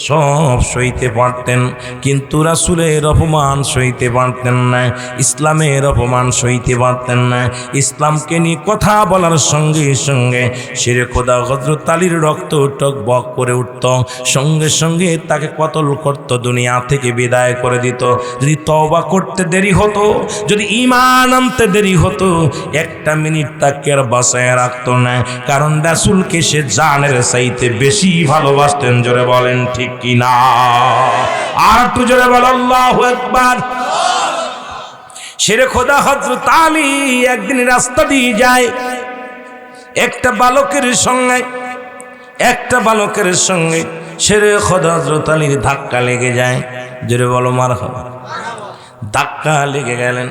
সব সইতে পারতেন, কিন্তু রাসূলের অপমান সইতে পারতেন না, ইসলামের অপমান সইতে পারতেন না। ইসলামকে নিয়ে কথা বলার সঙ্গে সঙ্গে শেরে খোদা হযরত আলীর রক্ত টকবক করে উঠত, সঙ্গে সঙ্গে তাকে কতল করত, দুনিয়া থেকে বিদায় করে দিত। যদি তওবা করতে দেরি হতো, যদি ঈমান আনতে দেরি হতো, একটা মিনিট তাকে আর বাঁচায় রাখতো না। কারণ রাসূলকে সে জানের চাইতে বেশি ভালোবাসতেন। জোরে বলেন ঠিক কি না? আর একটু জোরে বল আল্লাহু আকবার। শেরে খোদা হযরত আলী একদিন রাস্তা দিয়ে যায়, একটা বালকের সঙ্গে শেরে খোদা হযরত আলীর ধাক্কা লেগে যায়। জোরে বলো মারহাবা। ধাক্কা লেগে গেলেন,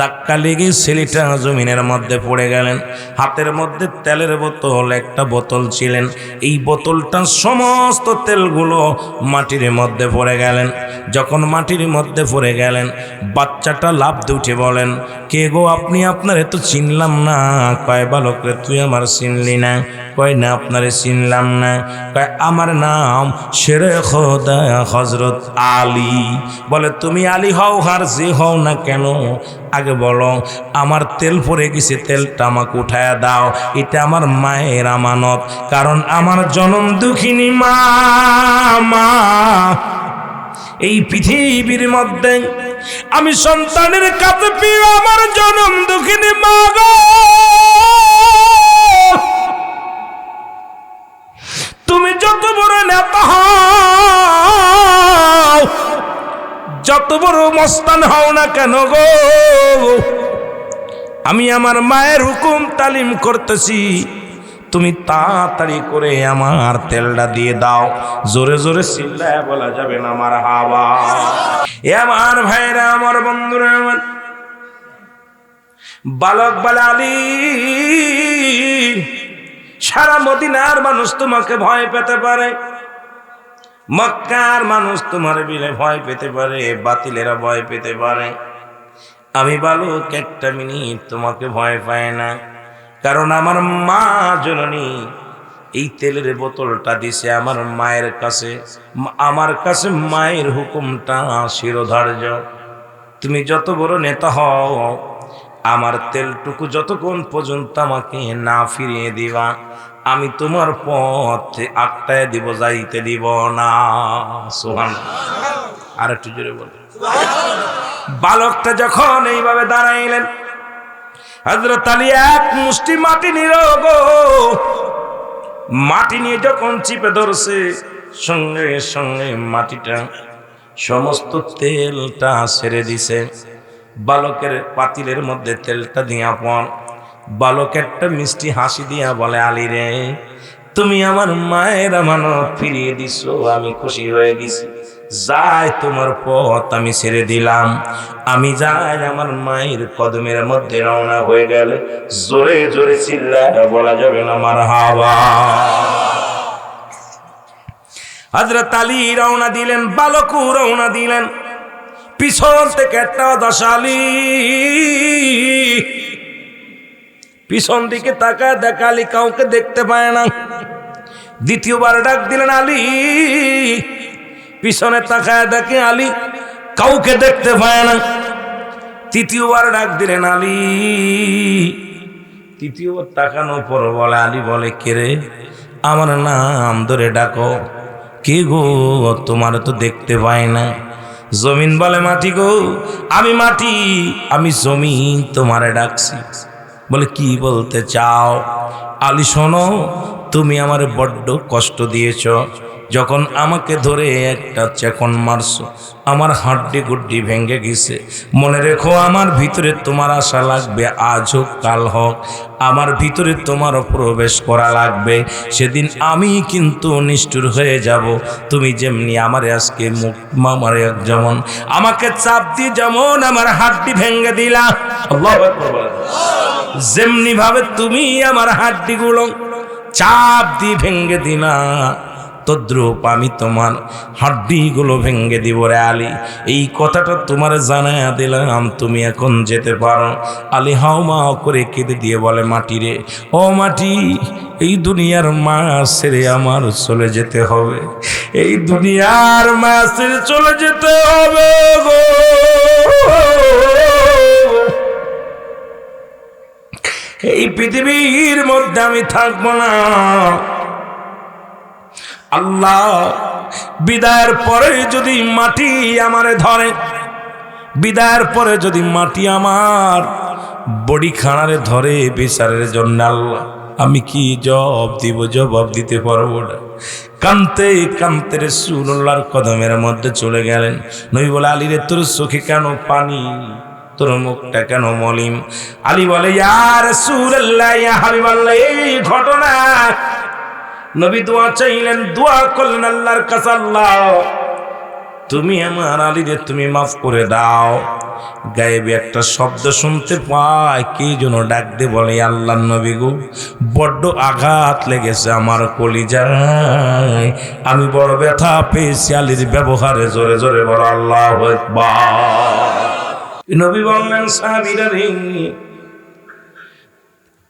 ধাক্কা লেগে ছেলেটা জমিনের মধ্যে পড়ে গেলেন। হাতের মধ্যে তেলের বোতল, একটা বোতল ছিলেন, এই বোতলটা সমস্ত তেলগুলো মাটির মধ্যে পড়ে গেলেন। যখন মাটির মধ্যে পড়ে গেলেন, বাচ্চাটা লাফ দিয়ে উঠে বলেন, কে গো আপনি? আপনারে তো চিনলাম না। কয় বালক রে, তুই আমার চিনলি না? কয় না, আপনারে চিনলাম না। কয় আমার নাম শেরে খোদা হযরত আলী। বলে তুমি আলী হও আর যে হও না কেন, আগে বলো আমার তেল পরে গেছে, তেলটা আমাকে উঠায়া দাও, এটা আমার মায়ের আমানত। কারণ আমার জনম দুঃখিনী মা, এই পৃথিবীর মধ্যে আমি সন্তানের কাছে প্রিয়, আমার জনম দুঃখিনী মা গো। তুমি যত বড় নেতা হও, যত বড় মস্তান হও না কেন গো, আমি আমার মায়ের হুকুম তালিম করতেছি, তুমি তাড়াতাড়ি করে আমার তেলটা দিয়ে দাও। জোরে জোরে চিল্লায় বলা যাবে না মারহাবা। এ আমার ভাইরা, আমার বন্ধুরা, আমার বালক বালালি, সারা মদিনার মানুষ তোমাকে ভয় পেতে পারে, মক্কার মানুষ তোমার বিলে ভয় পেতে পারে, বাতিলেরা ভয় পেতে পারে। আমি বালক একটা মিনিট তোমাকে ভয় পায় না, কারণ আমার মা জননী এই তেলের বোতলটা দিছে আমার মায়ের কাছে, আমার কাছে মায়ের হুকুমটা শিরোধার্য। তুমি যত বড় নেতা হও, আমার তেলটুকু যতক্ষণ পর্যন্ত আমাকে না ফিরিয়ে দিবা, আমি তোমার পথে আটকায় দিব, যাইতে দিব না। সুবহানাল্লাহ। আর একটু জোরে বল। বালকটা যখন এইভাবে দাঁড়াইলেন, হযরত আলী এক মুষ্টি মাটি নিল গো, মাটি নিয়ে যখন চিপে ধরছে, সঙ্গে সঙ্গে মাটিটা সমস্ত তেলটা ছেড়ে দিছে। বালকের পাতিলের মধ্যে তেলটা দিয়া পর বালক একটা মিষ্টি হাসি দিয়া বলে, আলী রে, তুমি আমার মায়ের আমানত ফিরিয়ে দিছো, আমি খুশি হয়ে গেছি। যাই তোমার পথ আমি ছেড়ে দিলাম, আমি যাই আমার মায়ের কদমের মধ্যে রওনা হয়ে গেলে জোরে জোরে চিল্লায় বলা যাবে না মারহাবা। হযরত আলী রওনা দিলেন, বালকও রওনা দিলেন। পিছন থেকে একটা দশালি পিছন দিকে তাকায় দেখে আলী কাউকে দেখতে পায় না। দ্বিতীয়বার ডাক দিলেন, আলী। পিছনে তাকায় দেখে আলী কাউকে দেখতে পায় না। তৃতীয়বার ডাক দিলেন, আলী। তৃতীয়বার তাকানোর পর বলে, আলী বলে, কে রে? আমার নাম ধরে ডাকো। কে গো? তোমার তো দেখতে পাই না। জমিন বলে, মাটি গো, আমি মাটি, আমি জমিন তোমারে ডাকছি। বলে, কি বলতে চাও? আলী শোনো, তুমি আমার বড্ড কষ্ট দিয়েছ। যখন আমাকে ধরে একটা চেকন মারছো, আমার হাড্ডি গুড্ডি ভেঙে গেছে। মনে রেখো, আমার ভিতরে তোমার আশা লাগবে, আজ হোক কাল হোক, আমার ভিতরে তোমারও প্রবেশ করা লাগবে। সেদিন আমি কিন্তু নিষ্ঠুর হয়ে যাব। তুমি যেমনি আমার আজকে মুখ মামারে যেমন আমাকে চাপ দিয়ে যেমন আমার হাড্ডি ভেঙে দিলা, আল্লাহু আকবার বলেন, যেমনি ভাবে তুমি আমার হাড্ডিগুলো চাপ দিয়ে ভেঙে দিলা, তদ্রূপ আমি তোমার হাড্ডিগুলো ভেঙে দিব রে আলী। এই কথাটা তোমার জানায়া দিলাম, তুমি এখন যেতে পারো। আলী হাউমা করে কেঁদে দিয়ে বলে, মাটি রে, ও মাটি, এই দুনিয়ার মায়া ছেড়ে আমার চলে যেতে হবে। এই দুনিয়ার মায়া ছেড়ে চলে যেতে হবে গো। এই পৃথিবীর মধ্যে আমি থাকবো না। আল্লাহ বিদায়ের পরে যদি মাটি আমারে ধরে, বিদায়ের পরে যদি মাটি আমার বডি খানারে ধরে বিচারের জন্য, আল্লাহ আমি কি জবাব দিব? জবাব দিতে পারবো না। কানতে কানতে রাসূলুল্লাহর কদমের মধ্যে চলে গেলেন। নবী বলে, আলী রে, তোর চোখে কেন পানি? তোর মুখটা কেন মলিন? আলী বলে, ইয়া রাসূলুল্লাহ, ইয়া হাবিবাল্লাহ, এই ঘটনা। নবী দোয়া চাইলেন, দোয়া করলেন আল্লাহর কাছে, আল্লাহ তুমি আমার আলীরে তুমি মাফ করে দাও। গায়েবে একটা শব্দ শুনতে পায়, কে যেন ডাক দে বলে, আল্লাহর নবী গো, বড্ড আঘাত লেগেছে আমার কলিজায়, আমি বড় ব্যথা পেয়েছি আলীর ব্যবহারে। জোরে জোরে বলো আল্লাহু আকবার। নবী বললেন, সাহাবীরা রে,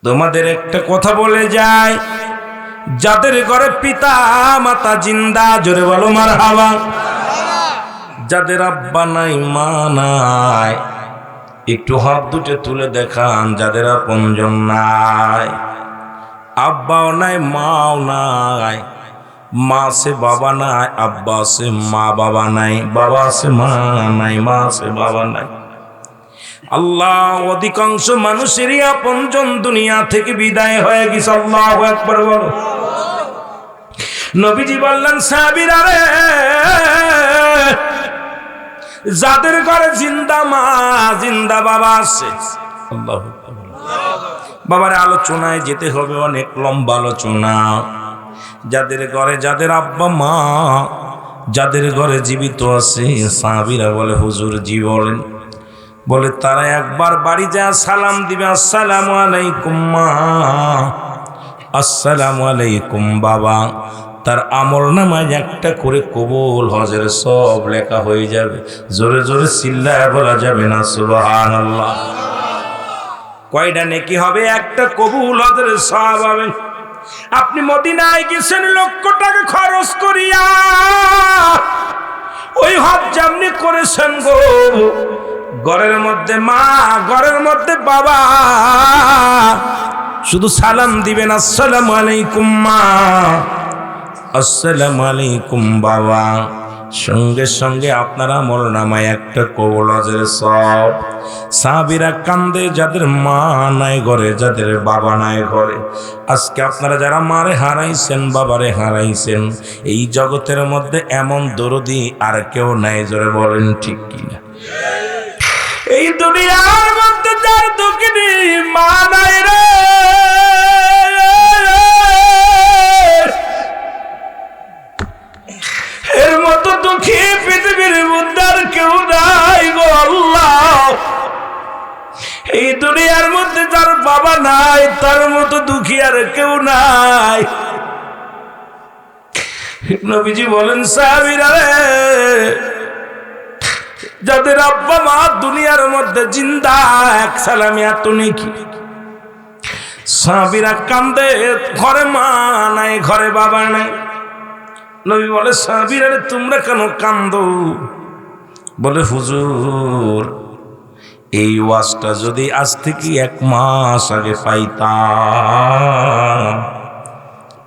তোমাদের একটা কথা বলে যায়, যাদের ঘরে পিতা মাতা জিন্দা, জোরে বলো মারহাবা, যাদের আব্বা নাই মা নাই, একটু হাত দুটো তুলে দেখান যাদের আপনজন নাই, আব্বাও নাই মাও নাই, মা আছে বাবা নাই, আব্বা আছে মা বাবা নাই, বাবা আছে মা নাই, মা আছে বাবা নাই। আল্লাহ, অধিকাংশ মানুষেরই আপনজন দুনিয়া থেকে বিদায় হয়ে গেছে। আল্লাহু আকবার বলো। নবীজি বললেন, সাহাবীরা রে, যাদের ঘরে জিন্দা মা জিন্দা বাবা আছে, আল্লাহু আকবার, বাবার আলোচনায় যেতে হবে, অনেক লম্বা আলোচনা। যাদের ঘরে যাদের আব্বা মা যাদের ঘরে জীবিত আছে, সাহাবীরা বলে, হুজুর জি বলেন। বলে, তারা একবার বাড়ি যা সালাম দিবে, আসসালামু আলাইকুম মা, আসসালামু আলাইকুম বাবা। তার আমল নামায় একটা করে কবুল হজের সব লেখা হয়ে যাবে। জোরে জোরে চিল্লায় বলা যাবে না সুবহানাল্লাহ। কয়টা নেকি হবে? একটা কবুল হজের সব হবে। আপনি মদিনায় গেছেন লক্ষ টাকা খরচ করিয়া, ওই হজ যেমনি করেছেন গো, ঘরের মধ্যে মা ঘরের মধ্যে বাবা, শুধু সালাম দিবেন, আসসালামু আলাইকুম মা, আসসালামু আলাইকুম বাবা, সঙ্গে সঙ্গে আপনারা আমল নামায় একটা কবুল হজের সব। সাহাবীরা কান্দে, যাদের মা নাই ঘরে, যাদের বাবা নাই ঘরে। আজকে আপনারা যারা মারে হারাইছেন, বাবারে হারাইছেন, এই জগতের মধ্যে এমন দরদি আর কেউ নাই। জোরে বলেন ঠিক কিনা? এই দুনিয়ার মধ্যে যার দুঃখিনী মা নাই রে, এর মতো দুঃখী পৃথিবীর মধ্যে আর কেউ নাই গো আল্লাহ। এই দুনিয়ার মধ্যে যার বাবা নাই তার মতো দুঃখী আর কেউ নাই। নবীজি বলেন সাহাবীরা রে, যাদের আব্বা মা দুনিয়ার মধ্যে জিন্দা এক সালামি এত নেকি। সাহাবীরা কান্দে, ঘরে মা নাই ঘরে বাবা নাই। নবী বলে সাহাবীরা রে তোমরা কেন কান্দো? বলে হুজুর এই ওয়াজটা যদি আজ থেকে 1 মাস আগে পাইতাম,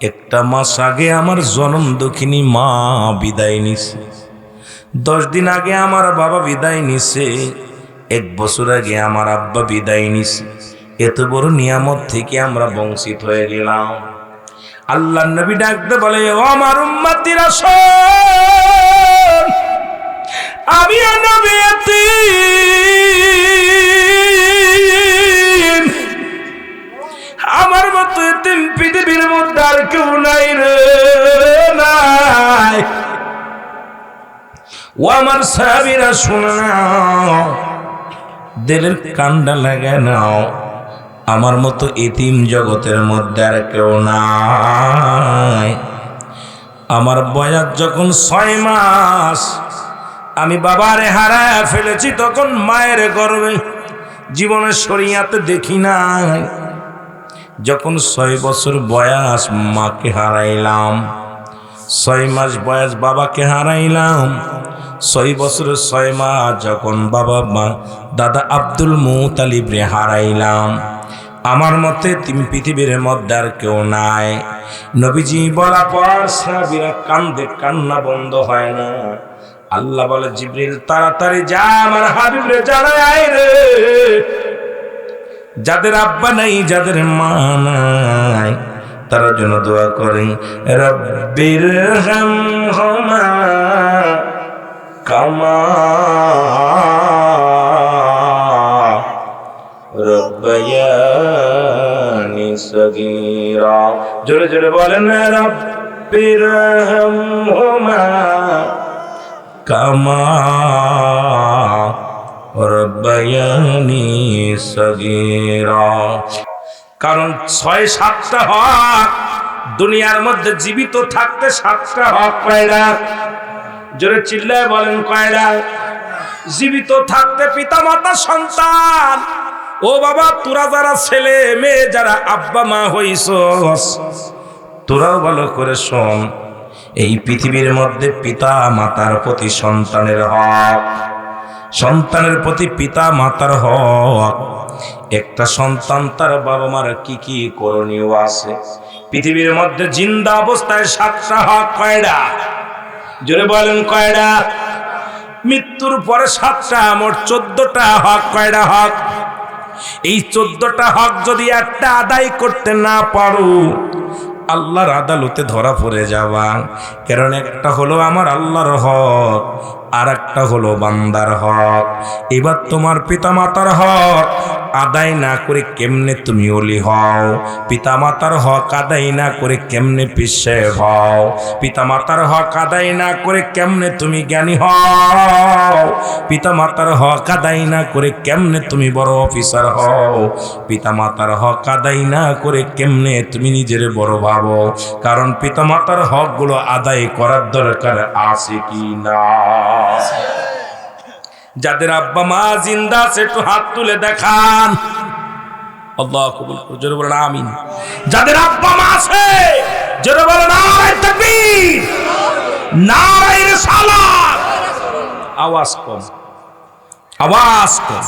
1টা মাস আগে আমার জনম দক্ষিণী মা বিদায় নিছে, 10 দিন আগে আমার বাবা বিদায় নিছে, 1 বছর আগে আমার আব্বা বিদায় নিছে, এত বড় নিয়ামত থেকে আমরা বঞ্চিত হয়ে গেলাম। আল্লাহর নবী ডাকতে বলে, ও আমার উম্মতিরা শোন, আমি নবী এতিম, আমার মতো এতিম পৃথিবীর মধ্যে আর কেউ নাই রে, নাই। ও আমার সাহাবীরা শুনে নাও, দিলের কান্ডা লাগে নাও, আমার মতো এতিম জগতের মধ্যে আর কেউ নাই। আমার বয়স যখন 6 মাস, আমি বাবারে হারায় ফেলেছি, তখন মায়ের গর্ভে, জীবনের শরীয়তে দেখি নাই। যখন 6 বছর বয়স মাকে হারাইলাম, 6 মাস বয়স বাবাকে হারাইলাম, 6 বছরের 6 মাস যখন বাবা মা দাদা আব্দুল মুতালিব রে হারাইলাম, আমার মতে তুমি পৃথিবীর মধ্যে আর কেউ নাই। নবীজি বলা পর সাহাবীরা কান্দে, কান্না বন্ধ হয় না। আল্লাহ বলে জিবরিল তাড়াতাড়ি যা আমার হাবিব রে জানায় আয় রে, যাদের আব্বা নাই যাদের মা নাই তার জন্য দোয়া করেন, রব্বির হামহুমা কামা রব্বায়ানি সগীরা। জোরে জোরে বলেন, রব্বির হামহুমা কামা রব্বায়ানি সগীরা। কারণ 6-7টা হক দুনিয়ার মধ্যে জীবিত থাকতে, 7টা হক কয়টা? জোরে চিল্লায় বলেন কয়টা? জীবিত থাকতে পিতা মাতা সন্তান, ও বাবা তোরা যারা ছেলে মেয়ে যারা আব্বা মা হইছস, তোরাও ভালো করে শোন, এই পৃথিবীর মধ্যে পিতা মাতার প্রতি সন্তানের হক, সন্তানের প্রতি পিতা মাতার হক। একটা সন্তান তার বাবা মার কি কি করণীয় আছে পৃথিবীর মধ্যে জিন্দা অবস্থায়, 7টা হক কয়টা? জোরে বলেন কয়টা? মৃত্যুর পরে 7টা, মোট 14টা হক। কয়টা হক? এই 14টা হক যদি একটা আদায় করতে না পারো, আল্লাহর আদালতে ধরা পড়ে যাবা। কারণ একটা হলো আমার আল্লাহর হক, আর একটা হলো বান্দার হক। এবার তোমার পিতামাতার হক আদায় না করে কেমনে তুমি ওলি হও? পিতামাতার হক আদায় না করে কেমনে পিছে হও? পিতামাতার হক আদায় না করে কেমনে তুমি জ্ঞানী হও? পিতামাতার হক আদায় না করে কেমনে তুমি বড় অফিসার হও? পিতামাতার হক আদায় না করে কেমনে তুমি নিজের বড় ভাবো? কারণ পিতামাতার হকগুলো আদায় করার দরকার আছে কি না? যাদের আব্বা মা জিন্দা আছে একটু হাত তুলে দেখান। আল্লাহ কবুল করুন, জোরে বলেন আমিন। যাদের আব্বা মা আছে জোরে বলেন নারায়ে তাকবীর, নারায়ে রিসালাত। আওয়াজ কম, আওয়াজ কম।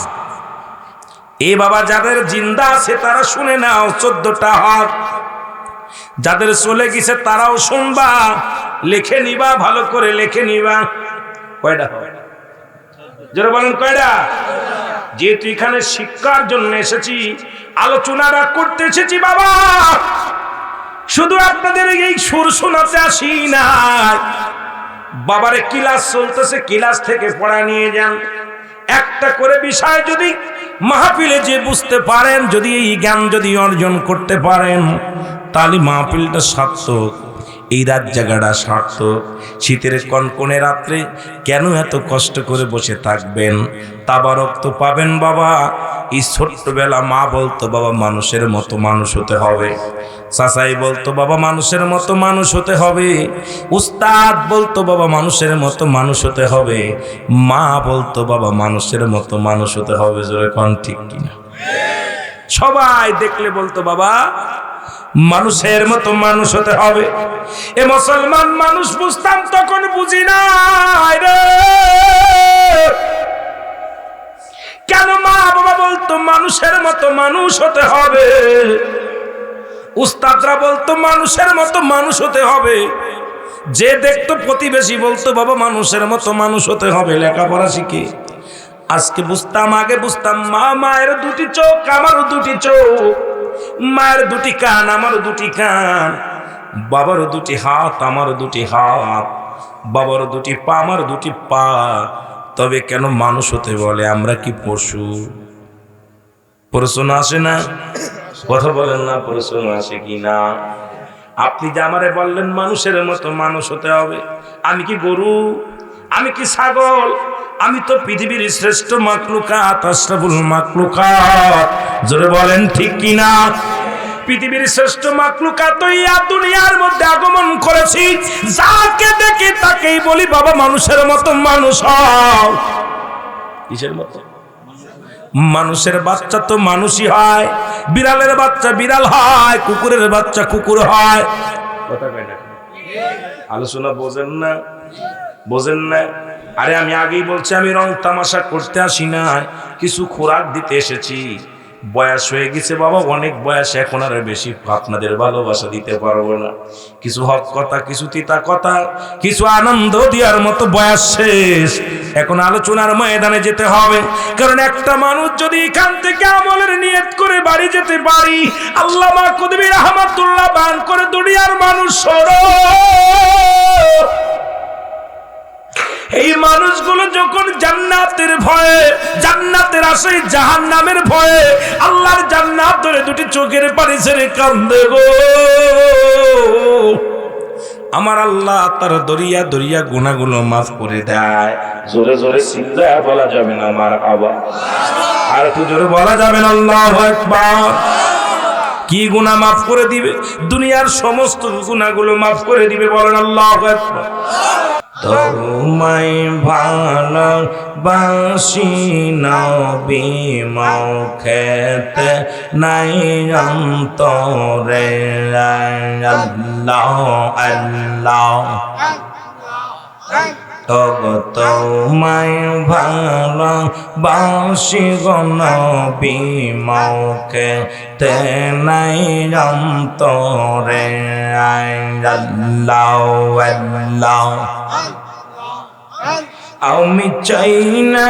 এই বাবা যাদের জিন্দা আছে তারা শুনে নাও, 14টা হক। যাদের চলে গেছে তারাও শুনবা, লিখে নিবা, ভালো করে লিখে নিবা। কয়টা হক? যারা বলেন কয়টা? যেহেতু এখানে শিক্ষার জন্য এসেছি, আলোচনাটা করতে এসেছি বাবা, শুধু আপনাদের এই সুর শোনাতে আসি না। বাবারে ক্লাস চলতেছে, ক্লাস থেকে পড়া নিয়ে যান। একটা করে বিষয় যদি মাহফিলে যে বুঝতে পারেন, যদি এই জ্ঞান যদি অর্জন করতে পারেন, তাহলে মাহফিলটা সার্থক, এই রাত জায়গাটা সার্থক। শীতের কনকনে রাত্রে কেন এত কষ্ট করে বসে থাকবেন? তাবারক তো পাবেন বাবা। এই ছোট্টবেলা মা বলতো বাবা মানুষের মতো মানুষ হতে হবে, চাচাই বলতো বাবা মানুষের মতো মানুষ হতে হবে, উস্তাদ বলতো বাবা মানুষের মতো মানুষ হতে হবে, মা বলতো বাবা মানুষের মতো মানুষ হতে হবে। জোরে কোন ঠিক কিনা? সবাই দেখলে বলতো বাবা মানুষের মতো মানুষ হতে হবে। এ মুসলমান মানুষ বুঝতাম তখন, বুঝি নাই রে। কেন মা বাবা বলতো মানুষের মতো মানুষ হতে হবে, উস্তাদরা বলতো মানুষের মতো মানুষ হতে হবে, যে দেখতো প্রতিবেশী বলতো বাবা মানুষের মতো মানুষ হতে হবে, লেখাপড়া শিখে। আজকে বুঝতাম, আগে বুঝতাম মায়ের দুটি চোখ আমারও দুটি চোখ, মায়ের দুটি কান আমারও দুটি কান, বাবারও দুটি হাত আমারও দুটি হাত, বাবারও দুটি পা আমারও দুটি পা। তবে কেন মানুষ হতে বলে? আমরা কি পশু? প্রশ্ন আসে না? কথা বলেন না, প্রশ্ন আসে কি না? আপনি যে আমারে বললেন মানুষের মতো মানুষ হতে হবে, আমি কি গরু? আমি কি ছাগল? আমি তো পৃথিবীর শ্রেষ্ঠ মাখলুকাত, আশরাফুল মাখলুকাত। জোরে বলেন ঠিক কিনা? পৃথিবীর শ্রেষ্ঠ মাখলুকাত ইয়া দুনিয়ার মধ্যে আগমন করেছি, যাকে দেখি তাকেই বলি বাবা মানুষের মতো মানুষ হও। কিসের মতো? মানুষের বাচ্চা তো মানুষই হয়, বিড়ালের বাচ্চা বিড়াল হয়, কুকুরের বাচ্চা কুকুর হয়। কথা কয় না? আলোচনা বোঝেন না? বোঝেন না? আরে আমি আগেই বলছি, আমি রং তামাশা করতে আসি না, কিছু খোরাক দিতে এসেছি। বয়স হয়ে গেছে বাবা, অনেক বয়স, এখন আর বেশি আপনাদের ভালোবাসা দিতে পারবো না। কিছু হক কথা, কিছু তিতা কথা, কিছু আনন্দ দেওয়ার মতো বয়স শেষ। এখন আলোচনার ময়দানে যেতে হবে, কারণ একটা মানুষ যদি এখান থেকে আমলের নিয়ত করে বাড়ি যেতে পারি, আল্লামা কুতুবী রাহমাতুল্লাহ বান করে দুনিয়ার মানুষ সরো। এই মানুষগুলো যখন জান্নাতের ভয়ে, জান্নাতের আশায় জাহান্নামের ভয়ে আল্লাহর জান্নাত ধরে দুটি চোখের পানি ছেড়ে কান্দে গো। আমার আল্লাহ তার দরিয়া দরিয়া গুনাহগুলো মাফ করে দেয়। জোরে জোরে চিল্লায়া বলা যাবে না আমার আবা? আর একটু জোরে বলা যাবে না আল্লাহু আকবার? কি গুনাহ মাফ করে দিবে? দুনিয়ার সমস্ত গুনাহগুলো মাফ করে দিবে। বলেন আল্লাহু আকবার। তোমায় ভালোবাসি নবী মুখেতে নাই অন্তরে, আল্লাহ আল্লাহ। তোমায় ভালোবাসি গো নবী মুখেতে নাই অন্তরে, আল্লাহ আল্লাহ। আমি চাই না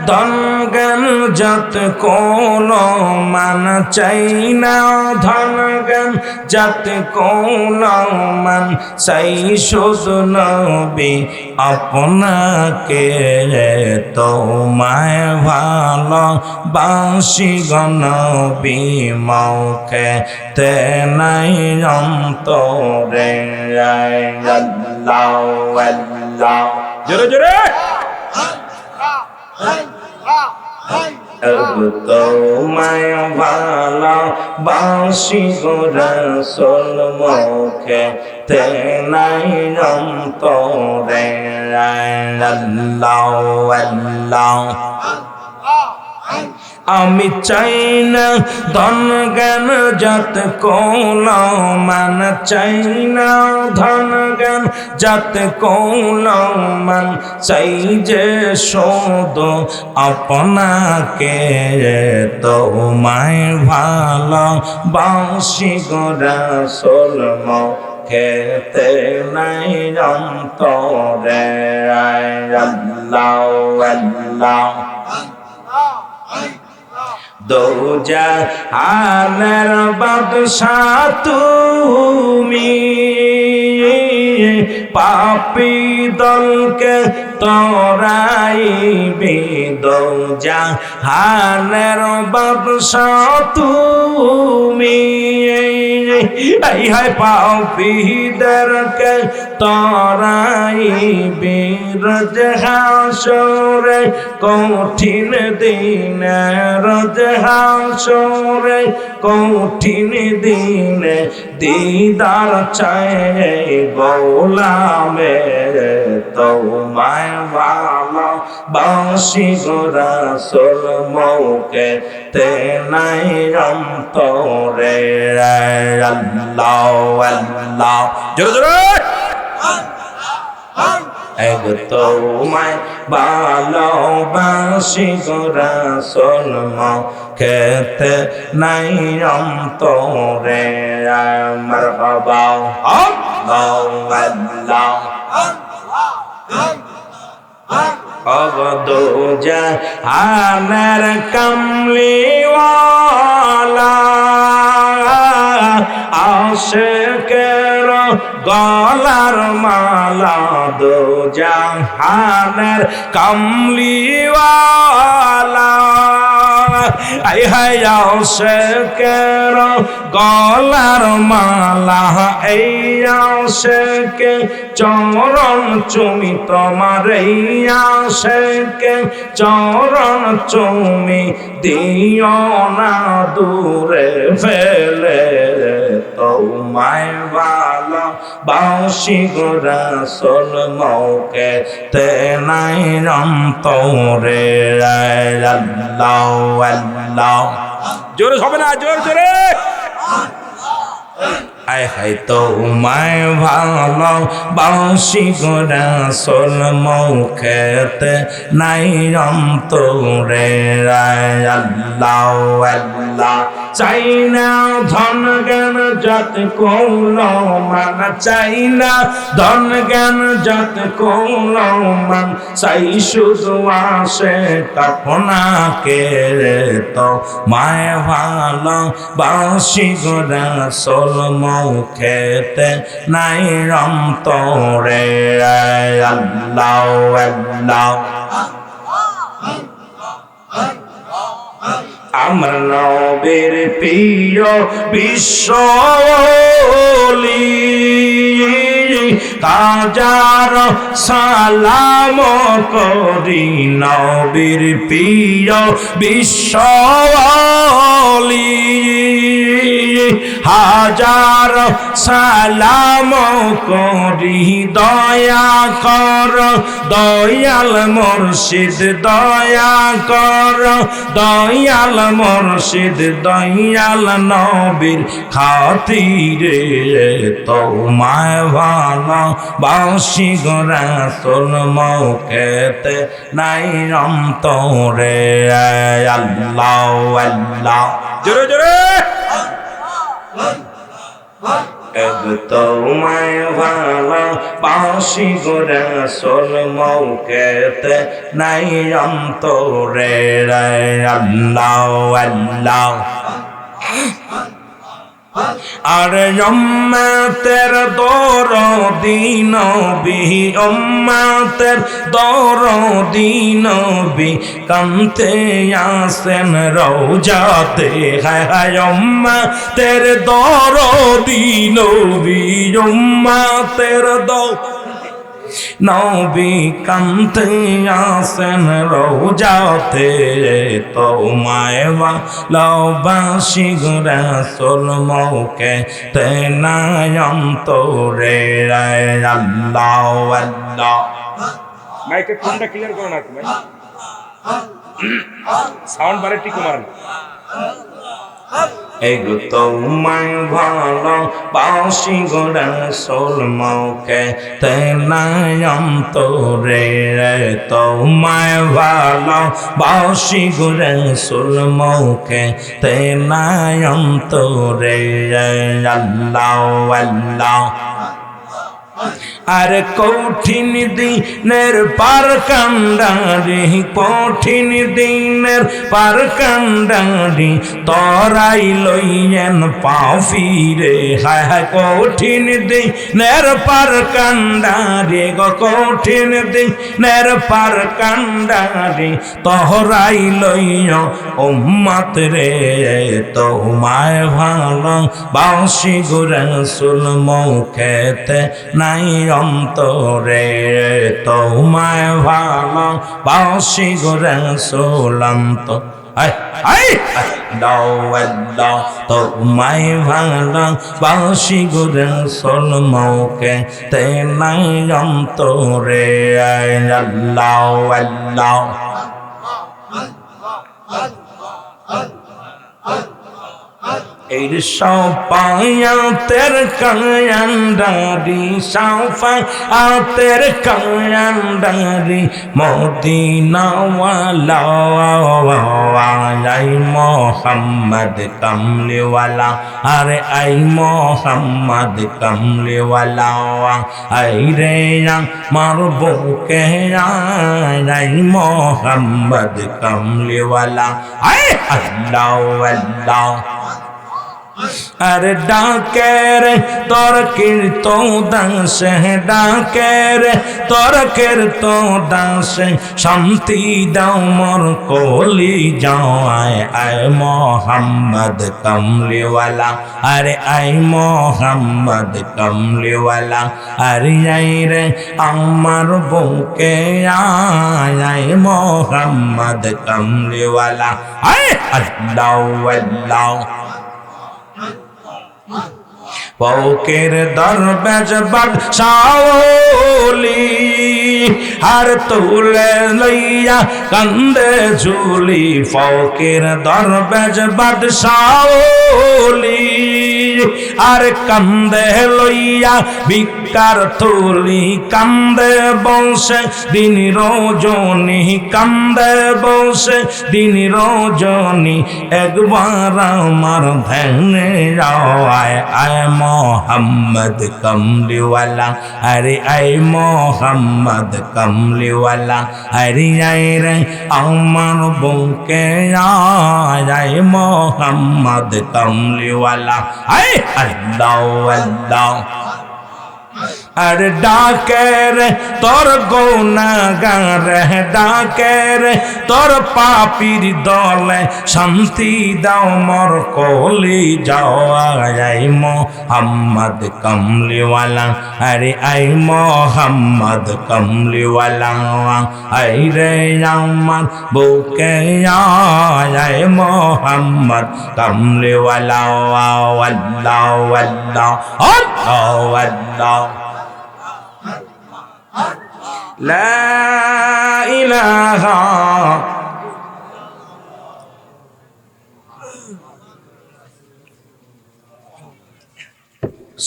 ধন জ্ঞান জাত কোনো মান, চাই না ধন জ্ঞান জাত কোনো মান, চাই শুধু নবী আপনাকে। তোমায় ভালোবাসি গো নবী মুখেতে নাই অন্তরে, আল্লাহ আল্লাহ। জোরে জোরে। তোমায় ভালোবাসি গো রাসূল মুখেতে নাই অন্তরে, আল্লাহ আল্লাহ। আমি চাই না ধন জ্ঞান জাত কোনো মান, চাই না ধন জ্ঞান জাত কোনো মান, চাই যে শুধু আপনাকে। তোমায় ভালোবাসি গো রাসূল মুখেতে নাই অন্তরে, আল্লাহ আল্লাহ। দোজাহানের বাদশা তুমি, পাপী দলকে তরাইবে দোজাহানের বাদশাহ তুমি। এই হায় পাপীদেরকে তরাইবে রোজ হাসরে কঠিন দিনে, রোজ হাসরে কঠিন দিনে দিদার চায় গোলামে তোমায় ভালোবাসি গো রাসূল মৌকে তে নাই অন্তরে। আল্লাহ আল্লাহ জোরে জোরে এক তোমায় ভালোবাসি গো রাসূল মৌকে তে নাই অন্তরে। মারহাবা আল্লাহ আল্লাহ দোজাহানের কামলিওয়ালা আশিকের গলার মালা, দোজাহানের কামলিওয়ালা আয় হায় আশিকের গলার মালা। এই আশিকে চরণ চুমি তোমার, এই আশিকে চরণ চুমি দিও না দূরে ফেলে তোমায় ভালোবাসি গো রাসূল মৌকে তে নাই অন্তরে। আল্লাহ আল্লাহ জোরে হবে না, জোরে জোরে আয় হায় তোমায় ভালোবাসি গো রাসূল মৌকে তে নাই অন্তরে। আল্লাহ আল্লাহ চাই না ধন জ্ঞান যত কৌলমান, চাই না ধন জ্ঞান যত কৌলমান, চাই শুধু আসে আপনাকে তোমায় ভালোবাসি গো রাসূল মৌকে তে নাই অন্তরে। আল্লাহ আল্লাহ আমার নবীর প্রিয় বিশ্বলি তাজার সালাম করি, নবীর প্রিয় বিশ্বলি হাজার সালাম করি। দয়া কর দয়াল মুর্শিদ, দয়া কর দয়াল মুর্শিদ, দয়াল নবীর খাতিরে তোমায় ভালোবাসি গো রাসূল মৌকে তে নাই অন্তরে। আল্লাহ আল্লাহ জোরে জোরে তোমায় ভালোবাসি গো রাসূল মৌকে তে নাই অন্তরে। আল্লাহ আল্লাহ আর উম্মতের দরদি নবী, উম্মতের দরদি নবী কান্তে আসেন রওজাতে। হায় হায় উম্মতের দরদি নবী, উম্মতের নবী কান্তে আসেন রওজাতে তোমায় ভালোবাসি গো রাসূল মৌকে তে নাই অন্তরে। আল্লাহ আল্লাহ মাইকে ফোনটা ক্লিয়ার করো না তুমি, সাউন্ড বারে টিকো মারেন। এগো তোমায় ভালোবাসি গো রাসূল মৌকে তে নাই অন্তরে। তোমায় ভালোবাসি গো রাসূল মৌকে তে নাই অন্তরে। আল্লাহ আল্লাহ আর কঠিন দিনের পার কান্ডারি, কঠিন দিনের পার কান্ডারি তরাই লইয়েন পাফিরে। হায় হায় কঠিন দিনের পার কান্ডারি গো, কঠিন দিনের পার কান্ডারি তহরাই লইয় উম্মত রে। তোমায় ভালো বাসি গো রাসূল মুখেতে নাই অন্তরে, তোমায় ভালো বাসি গো রাসূল অন্তর। তোমায় ভালো বাসি গো রাসূল মুখেতে নাই অন্তরে। আল্লাহ আল্লাহ এই সাফায়াতের কায়ান্ডারি, সাফায়াতের কায়ান্ডারি মদিনা ওয়ালা আই মোহাম্মদ কামলি ওয়ালা। আরে আই মোহাম্মদ কামলি ওয়ালা, আই রে আমার বুকে আই মোহাম্মদ কামলি ওয়ালা। আই আল্লাহ আল্লাহ আরে ডাকের তোর কীর্তন দাসে, ডাকের তোর কীর্তন দাসে শান্তি দাও মোর কলি যাওয়ায়। আয় মোহাম্মদ কামলিওয়ালা, আরে আয় মোহাম্মদ কামলিওয়ালা। আরে আই রে আমার বুকে আয় মোহাম্মদ কামলিওয়ালা। আয় আল্লাহ আল্লাহ ফকির দরবেশ বাদশাহলি হার তুলে লইয়া কান্দে ঝুলি। ফকির দরবেশ বাদশাহলি আর কান্দে লইয়া ভিক্ষার থলি, কান্দে বসে দিন রজনী, কান্দে বসে দিন রজনী। একবার আমার ধ্যানে যাওয়ায় আয় মোহাম্মদ কামলিওয়ালা, আরে আয় মোহাম্মদ কামলিওয়ালা। আরে আয় রে আমার বুকে আয় মোহাম্মদ কামলিওয়ালা। আয় আল্লাহ আল্লাহ আর ডাকের তোর গুনাহগার, ডাকের তোর পাপীর দলে শান্তি দাও মোর কলি যাওয়া। আই মোহাম্মদ কামলিওয়ালা, আরে আই মোহাম্মদ কামলিওয়ালা। আই রে আমার বুকে আয় মোহাম্মদ কামলিওয়ালা। আল্লাহ আল্লাহ আল্লাহ আল্লাহ লা ইলাহা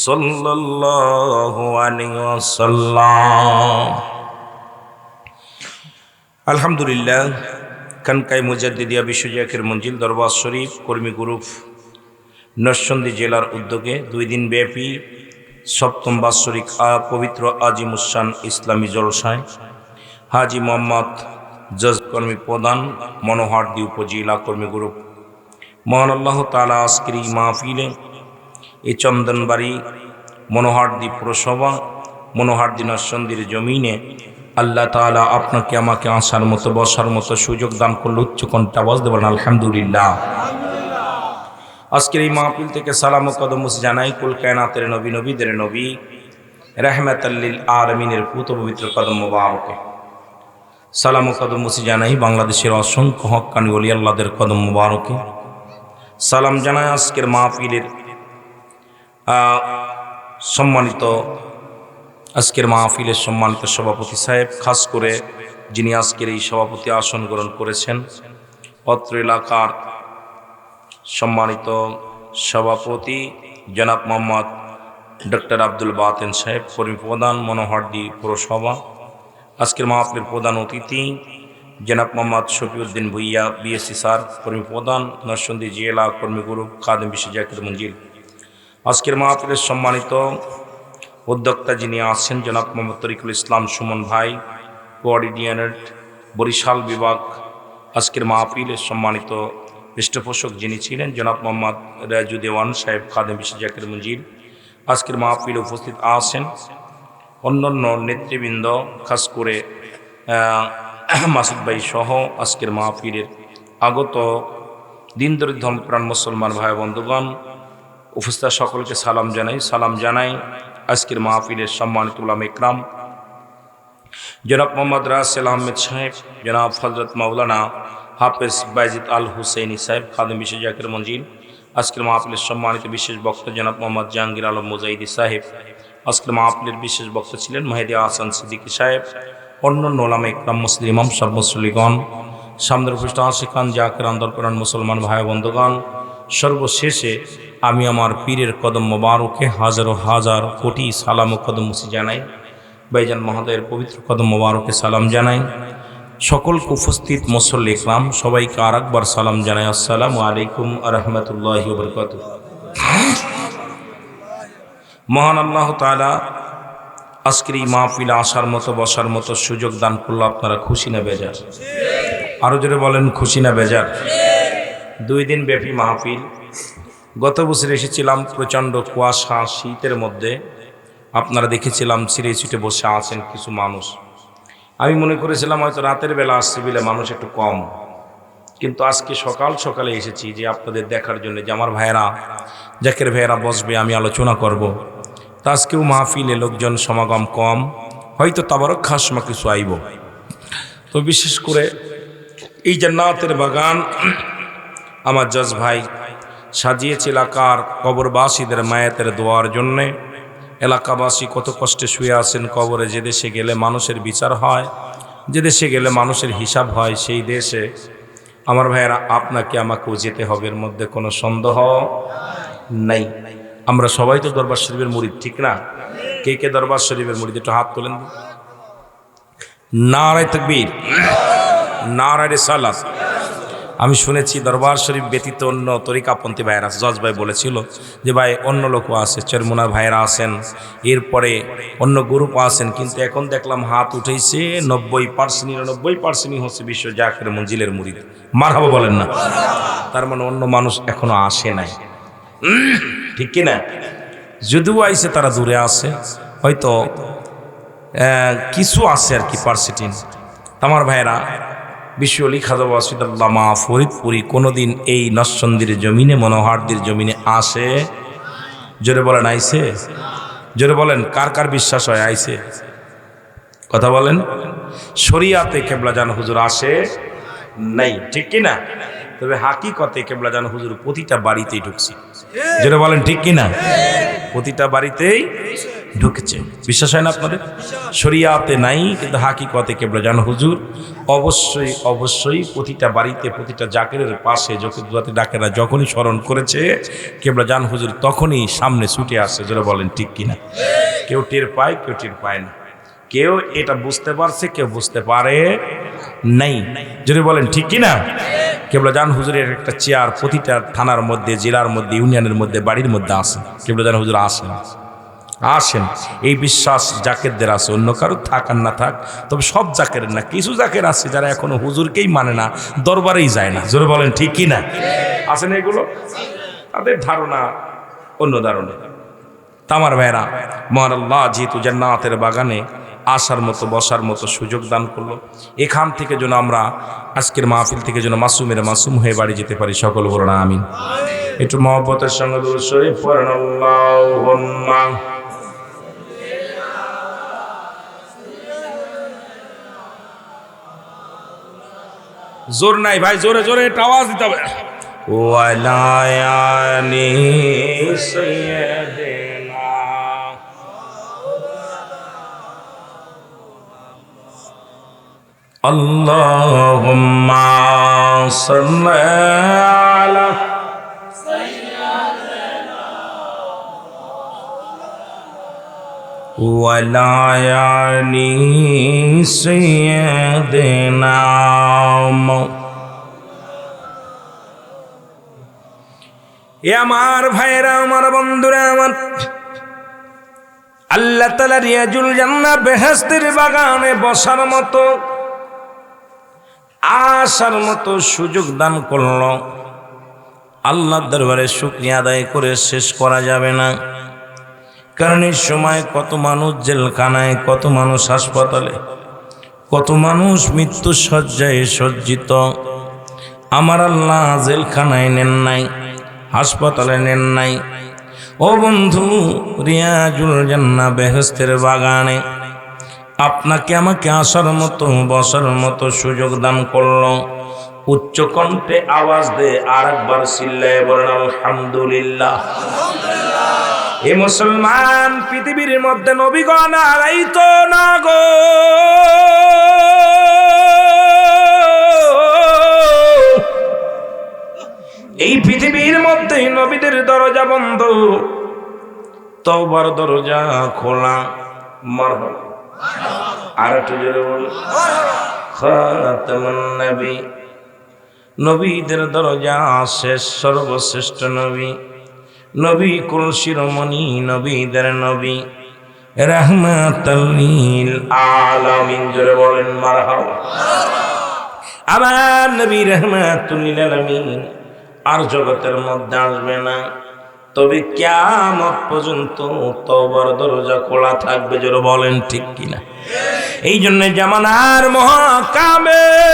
সাল্লাল্লাহু আলাইহি ওয়াসাল্লাম। আলহামদুলিল্লাহ, কানকাই মুজাদ্দিদিয়া বিশ্বজাকের মঞ্জিল দরবার শরীফ কর্মী গ্রুপ নরসিংদী জেলার উদ্যোগে 2 দিন ব্যাপী সপ্তম বাৎসরিক পবিত্র আজিমুসান ইসলামী জলসায় হাজি মোহাম্মদ জজ কর্মী প্রধান মনোহরদী উপজেলা কর্মী গ্রুপ। মহান আল্লাহ তাআলা আজকের এই মাহফিলে এই চন্দনবাড়ি মনোহরদী পুরসভা মনোহরদী নরসিংদীর জমিনে আল্লাহ তাআলা আপনাকে আমাকে আসার মতো বসার মতো সুযোগ দান করলে উচ্চ কণ্ঠে আওয়াজ দেবেন আলহামদুলিল্লাহ। আজকের এই মাহফিল থেকে সালাম ও কদম জানাই কুল কায়নাতের নবী, নবীদের নবী, রাহমাতাল লিল আলামিনের পুত পবিত্র কদম মোবারকে। সালাম ও কদম জানাই বাংলাদেশের অসংখ্য হক্কানি ওলি আল্লাহদের কদম মোবারকে। সালাম জানাই আজকের মাহফিলের সম্মানিত সভাপতি সাহেব, খাস করে যিনি আজকের এই সভাপতি আসন গ্রহণ করেছেন, অত্র এলাকার সম্মানিত সভাপতি জনাব মোহাম্মদ ডক্টর আব্দুল বাতেন সাহেব, কর্মী প্রধান মনোহরদী পুরসভা। আজকের মাহফিলের প্রধান অতিথি জনাব মোহাম্মদ শফিউদ্দিন ভুইয়া বিএসসি স্যার, কর্মী প্রধান নরসিংদী জেলা কর্মী গ্রুপ খাদেম বিশ্বজাকের মঞ্জিল। আজকের মাহফিলের সম্মানিত উদ্যোক্তা যিনি আছেন জনাব মোহাম্মদ তরিকুল ইসলাম সুমন ভাই, কোঅর্ডিনেটর বরিশাল বিভাগ। আজকের মাহফিলের সম্মানিত পৃষ্ঠপোষক যিনি ছিলেন জনাব মোহাম্মদ রাজু দেওয়ান সাহেব, খাদেম বিশেষ জাকির মঞ্জিল। আজকের মাহফিলে উপস্থিত আছেন অন্যান্য নেতৃবৃন্দ, খাস করে মাসুদ ভাই সহ আজকের মাহফিলের আগত দিন দরিদ্র প্রাণ মুসলমান ভাই বন্ধুগণ, উপস্থিত সকলকে সালাম জানাই। আজকের মাহফিলের সম্মানিত উলামা ইকরাম জনাব মোহাম্মদ রাসেল আহমেদ সাহেব, জনাব হযরত মাওলানা হাফেজ বাইজিদ আল হুসেইনি সাহেব, খাদেম বিশেষ জাকির মঞ্জিল। আজকের মাহফিলের সম্মানিত বিশেষ বক্তা জনাব মোহাম্মদ জাহাঙ্গীর আলম মুজাহিদি সাহেব। আজকের মাহফিলের বিশেষ বক্তা ছিলেন মেহেদী আহসান সিদ্দিকী সাহেব, অন্যান্য উলামা ইকরাম, মুসলিম ইমাম, সর্বসল্লিগণ, সামনের উপস্থিত আশিকান জাকির আন্দোলন মুসলমান ভাই বন্ধুগণ। সর্বশেষে আমি আমার পীরের কদম মোবারকে হাজারো হাজার কোটি সালাম ও কদম মুসি জানাই। ভাইজান মহোদয়ের পবিত্র কদম মোবারকে সালাম জানাই। সকলকে উপস্থিত মুসল্লি ইকরাম সবাইকে আর একবার সালাম জানাই। আসসালামু আলাইকুম ওয়া রাহমাতুল্লাহি ওয়া বারাকাতুহু। মহান আল্লাহ তাআলা আজকের এই মাহফিলে আসার মতো বসার মতো সুযোগ দান করলো। আপনারা খুশি না বেজার? আরো জোরে বলেন, খুশি না বেজার? 2 দিন ব্যাপী মাহফিল। গত বছর এসেছিলাম প্রচণ্ড কুয়াশা শীতের মধ্যে, আপনারা দেখেছিলাম ছিঁড়ে ছিটে বসে আছেন কিছু মানুষ। আমি মনে করেছিলাম হয়তো রাতের বেলা আসছে বলে মানুষ একটু কম, কিন্তু আজকে সকাল সকালে এসেছি যে আপনাদের দেখার জন্য, যে আমার ভাইয়েরা জাকের ভাইয়েরা বসবে, আমি আলোচনা করব। তা আজকেও মাহফিলে লোকজন সমাগম কম, হয়তো তাবারক খাসমা কিছু আইব। তো বিশেষ করে এই জান্নাতের বাগান আমার জজ ভাই সাজিয়েছে এলাকার কবরবাসীদের মায়াতের দোয়ার জন্যে। এলাকাবাসী কত কষ্টে শুয়ে আছেন কবরে। যে দেশে গেলে মানুষের বিচার হয়, যে দেশে গেলে মানুষের হিসাব হয়, সেই দেশে আমার ভাইয়েরা আপনাকে আমাকেও যেতে হবে, এর মধ্যে কোনো সন্দেহ নাই। আমরা সবাই তো দরবার শরীফের মুরিদ, ঠিক না? কে কে দরবার শরীফের মুরিদ একটু হাত তোলেন। নারায়ে তাকবীর, নারায়ে রিসালাত। আমি শুনেছি দরবার শরীফ ব্যতীত অন্য তরিকাপন্থী ভাইয়েরা, জজ ভাই বলেছিল যে ভাই অন্য লোকও আছে, চরমুনার ভাইয়েরা আছেন, এরপরে অন্য গ্রুপ আছেন, কিন্তু এখন দেখলাম হাত উঠেছে 90% হচ্ছে বিশ্ব জাকির মঞ্জিলের মুরিদ। মারহাবা বলেন না? তার মানে অন্য মানুষ এখনো আসে নাই, ঠিক কিনা? যদিও আইসে তারা দূরে আছে, হয়তো কিছু আছে আর কি পার্সেন্টেজ। আমার ভাইয়েরা, বিশ্বলি খাজা ওয়াসিদুল্লামা ফরিদপুরি কোনোদিন এই নরসন্দির জমিনে, মনোহারদের জমিনে আসে? জোরে বলেন আইছে? জোরে বলেন, কার কার বিশ্বাস হয় আইছে? কথা বলেন। শরিয়াতে কেবলাজান হুজুর আসে নাই, ঠিক কিনা? তবে হাকিকতে কেবলাজান হুজুর প্রতিটা বাড়িতেই ঢুকছে। জোরে বলেন, ঠিক কিনা? প্রতিটা বাড়িতেই ঢুকেছে। বিশ্বাস হয় না আপনাদের? শরিয়াতে নাই, কিন্তু হাকিকতে কেবলাজান হুজুর অবশ্যই অবশ্যই প্রতিটা বাড়িতে, প্রতিটা জাকেরের পাশে ডাকেরা যখনই স্মরণ করেছে কেবলাজান হুজুর তখনই সামনে ছুটে আসছে। জোরে বলেন, ঠিক কিনা? কেউ টের পায়, কেউ টের পায় না। কেউ এটা বুঝতে পারছে, কেউ বুঝতে পারে নাই। জোরে বলেন, ঠিক কিনা? কেবলাজান হুজুরের একটা চেয়ার প্রতিটা থানার মধ্যে, জেলার মধ্যে, ইউনিয়নের মধ্যে, বাড়ির মধ্যে আছে। কেবলাজান হুজুর আসেন, এই বিশ্বাস জাকেরদের আছে। অন্য কারো থাক আর না থাক, তবে সব জাকেরের না, কিছু জাকের আছে যারা এখনো হুজুরকেই মানে না, দরবারেই যায় না। জোরে বলেন, ঠিক কিনা? আছেন এগুলো? তাদের ধারণা অন্য ধারণা। তামার ভাইরা, মহান আল্লাহ যেহেতু জান্নাতের বাগানে আসার মতো বসার মতো সুযোগ দান করলো, এখান থেকে যেন আমরা আজকের মাহফিল থেকে যেন মাসুমের মাসুম হয়ে বাড়ি যেতে পারি। সকল বলুন আমিন। একটু মহব্বতের সঙ্গে দুরূদ শরীফ পড়েন। আল্লাহুম্মা জোর নাই ভাই, জোরে জোরে একটা আওয়াজ দিতে হবে। ওয়ালায়ানি সাইয়্যিদিনা আল্লাহুম্মা সাল্লি আলা ওয়ালায়ানি সাইয়্যিদিনা। এ আমার ভাইরা, আমার বন্ধুরা, আমার আল্লাহ তাআলা রিয়াজুল জান্নাহ বেহেশতের বাগানে বসার মতো আসার মতো সুযোগ দান করলো। আল্লাহর দরবারে শুকরিয়া আদায় করে শেষ করা যাবে না। কারণ এই সময় কত মানুষ জেলখানায়, কত মানুষ হাসপাতালে, কত মানুষ মৃত্যু শয্যায় সজ্জিত। আমার আল্লাহ জেলখানায় নেন নাই, হাসপাতালে নেন নাই। ও বন্ধু, রিয়াজুল জান্নাহ বেহেশতের বাগানে আপনাকে আমাকে আসার মতো বসার মতো সুযোগ দান করলো। উচ্চ কণ্ঠে আওয়াজ দে আর একবার চিল্লায়ে বলেন আলহামদুলিল্লাহ। এ মুসলমান, পৃথিবীর মধ্যে নবীগণ আগাইতো না গো, এই পৃথিবীর মধ্যে নবীদের দরজা বন্ধ, তওবার দরজা খোলা। মারহাবা। আর একটু জোরে বল খাতামুন নবী। নবীদের দরজা শেষ, সর্বশ্রেষ্ঠ নবী, নবী কুল শিরোমণি, নবীদের নবী, রাহমাতাল লিল আলামিন। জোরে বলেন মারহাবা। আমার নবী রাহমাতুল লিল আলামিন আর জগতের মধ্যে আসবে না, তবে কিয়ামত পর্যন্ত তওবার দরজা খোলা থাকবে। জোরে বলেন ঠিক কিনা? এই জন্য জামানার মহাকামেল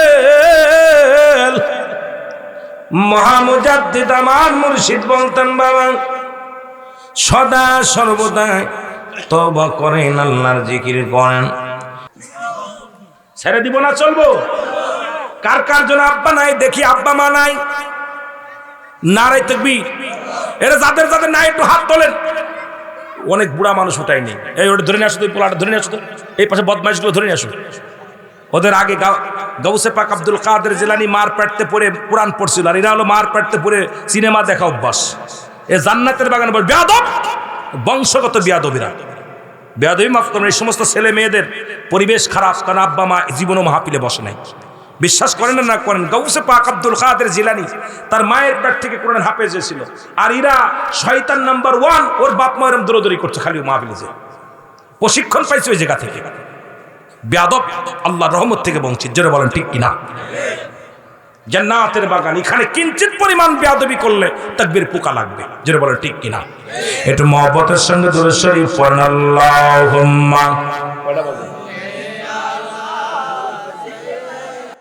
মহামুজাদ্দিদ আমার মুর্শিদ বলতেন, বাবা সদা সর্বদা তওবা করেন, আল্লাহর জিকির করেন। ছেড়ে দিব না চলবো? কার কার জন্য আব্বা নাই দেখি, আব্বা মা নাই? নারায়ে তাকবীর। এরা যাদের যাদের নাই একটু হাত তোলেন। অনেক বুড়া মানুষ উঠাই নেই। এই ওটা ধরে নিয়ে আসো, তুই পোলাটা ধরে নিয়ে আসো, এই পাশে বদমাইশগুলো ধরে নিয়ে আসো। ওদের আগে গাউসে পাক আব্দুল কাদের জিলানী মার পেটতে পড়ে কোরআন পড়ছিল, আর এরা হলো মার পেটতে পড়ে সিনেমা দেখা অভ্যাস। এ জান্নাতের বাগানে বল বেয়াদব, বংশগত বেয়াদবিরা। বেয়াদবি মাফ করবেন, এই সমস্ত ছেলে মেয়েদের পরিবেশ খারাপ, কারণ আব্বা মা জীবনও মাহফিলে বসে নাই। বিশ্বাস করেন না করেন, গাউসে পাক আব্দুল কাদের জিলানী তার মায়ের পেট থেকে কোরআন হাফেজ হয়েছিল, আর এরা শয়তান নাম্বার 1, ওর বাপ মা এরম দৌড়দৌড়ি করছে খালি মাহফিলে, যে প্রশিক্ষণ পাইছে ওই জায়গা থেকে। বেয়াদব, আল্লাহর রহমত থেকে বঞ্চিত। জোরে বলেন ঠিক কিনা? জান্নাতের বাগান, এখানে কিঞ্চিত পরিমাণ বেয়াদবি করলে তাকবীর পোকা লাগবে। জোরে বলেন ঠিক কিনা? একটু মহব্বতের সঙ্গে দরুদ শরীফ পড়েন। আল্লাহুম্মা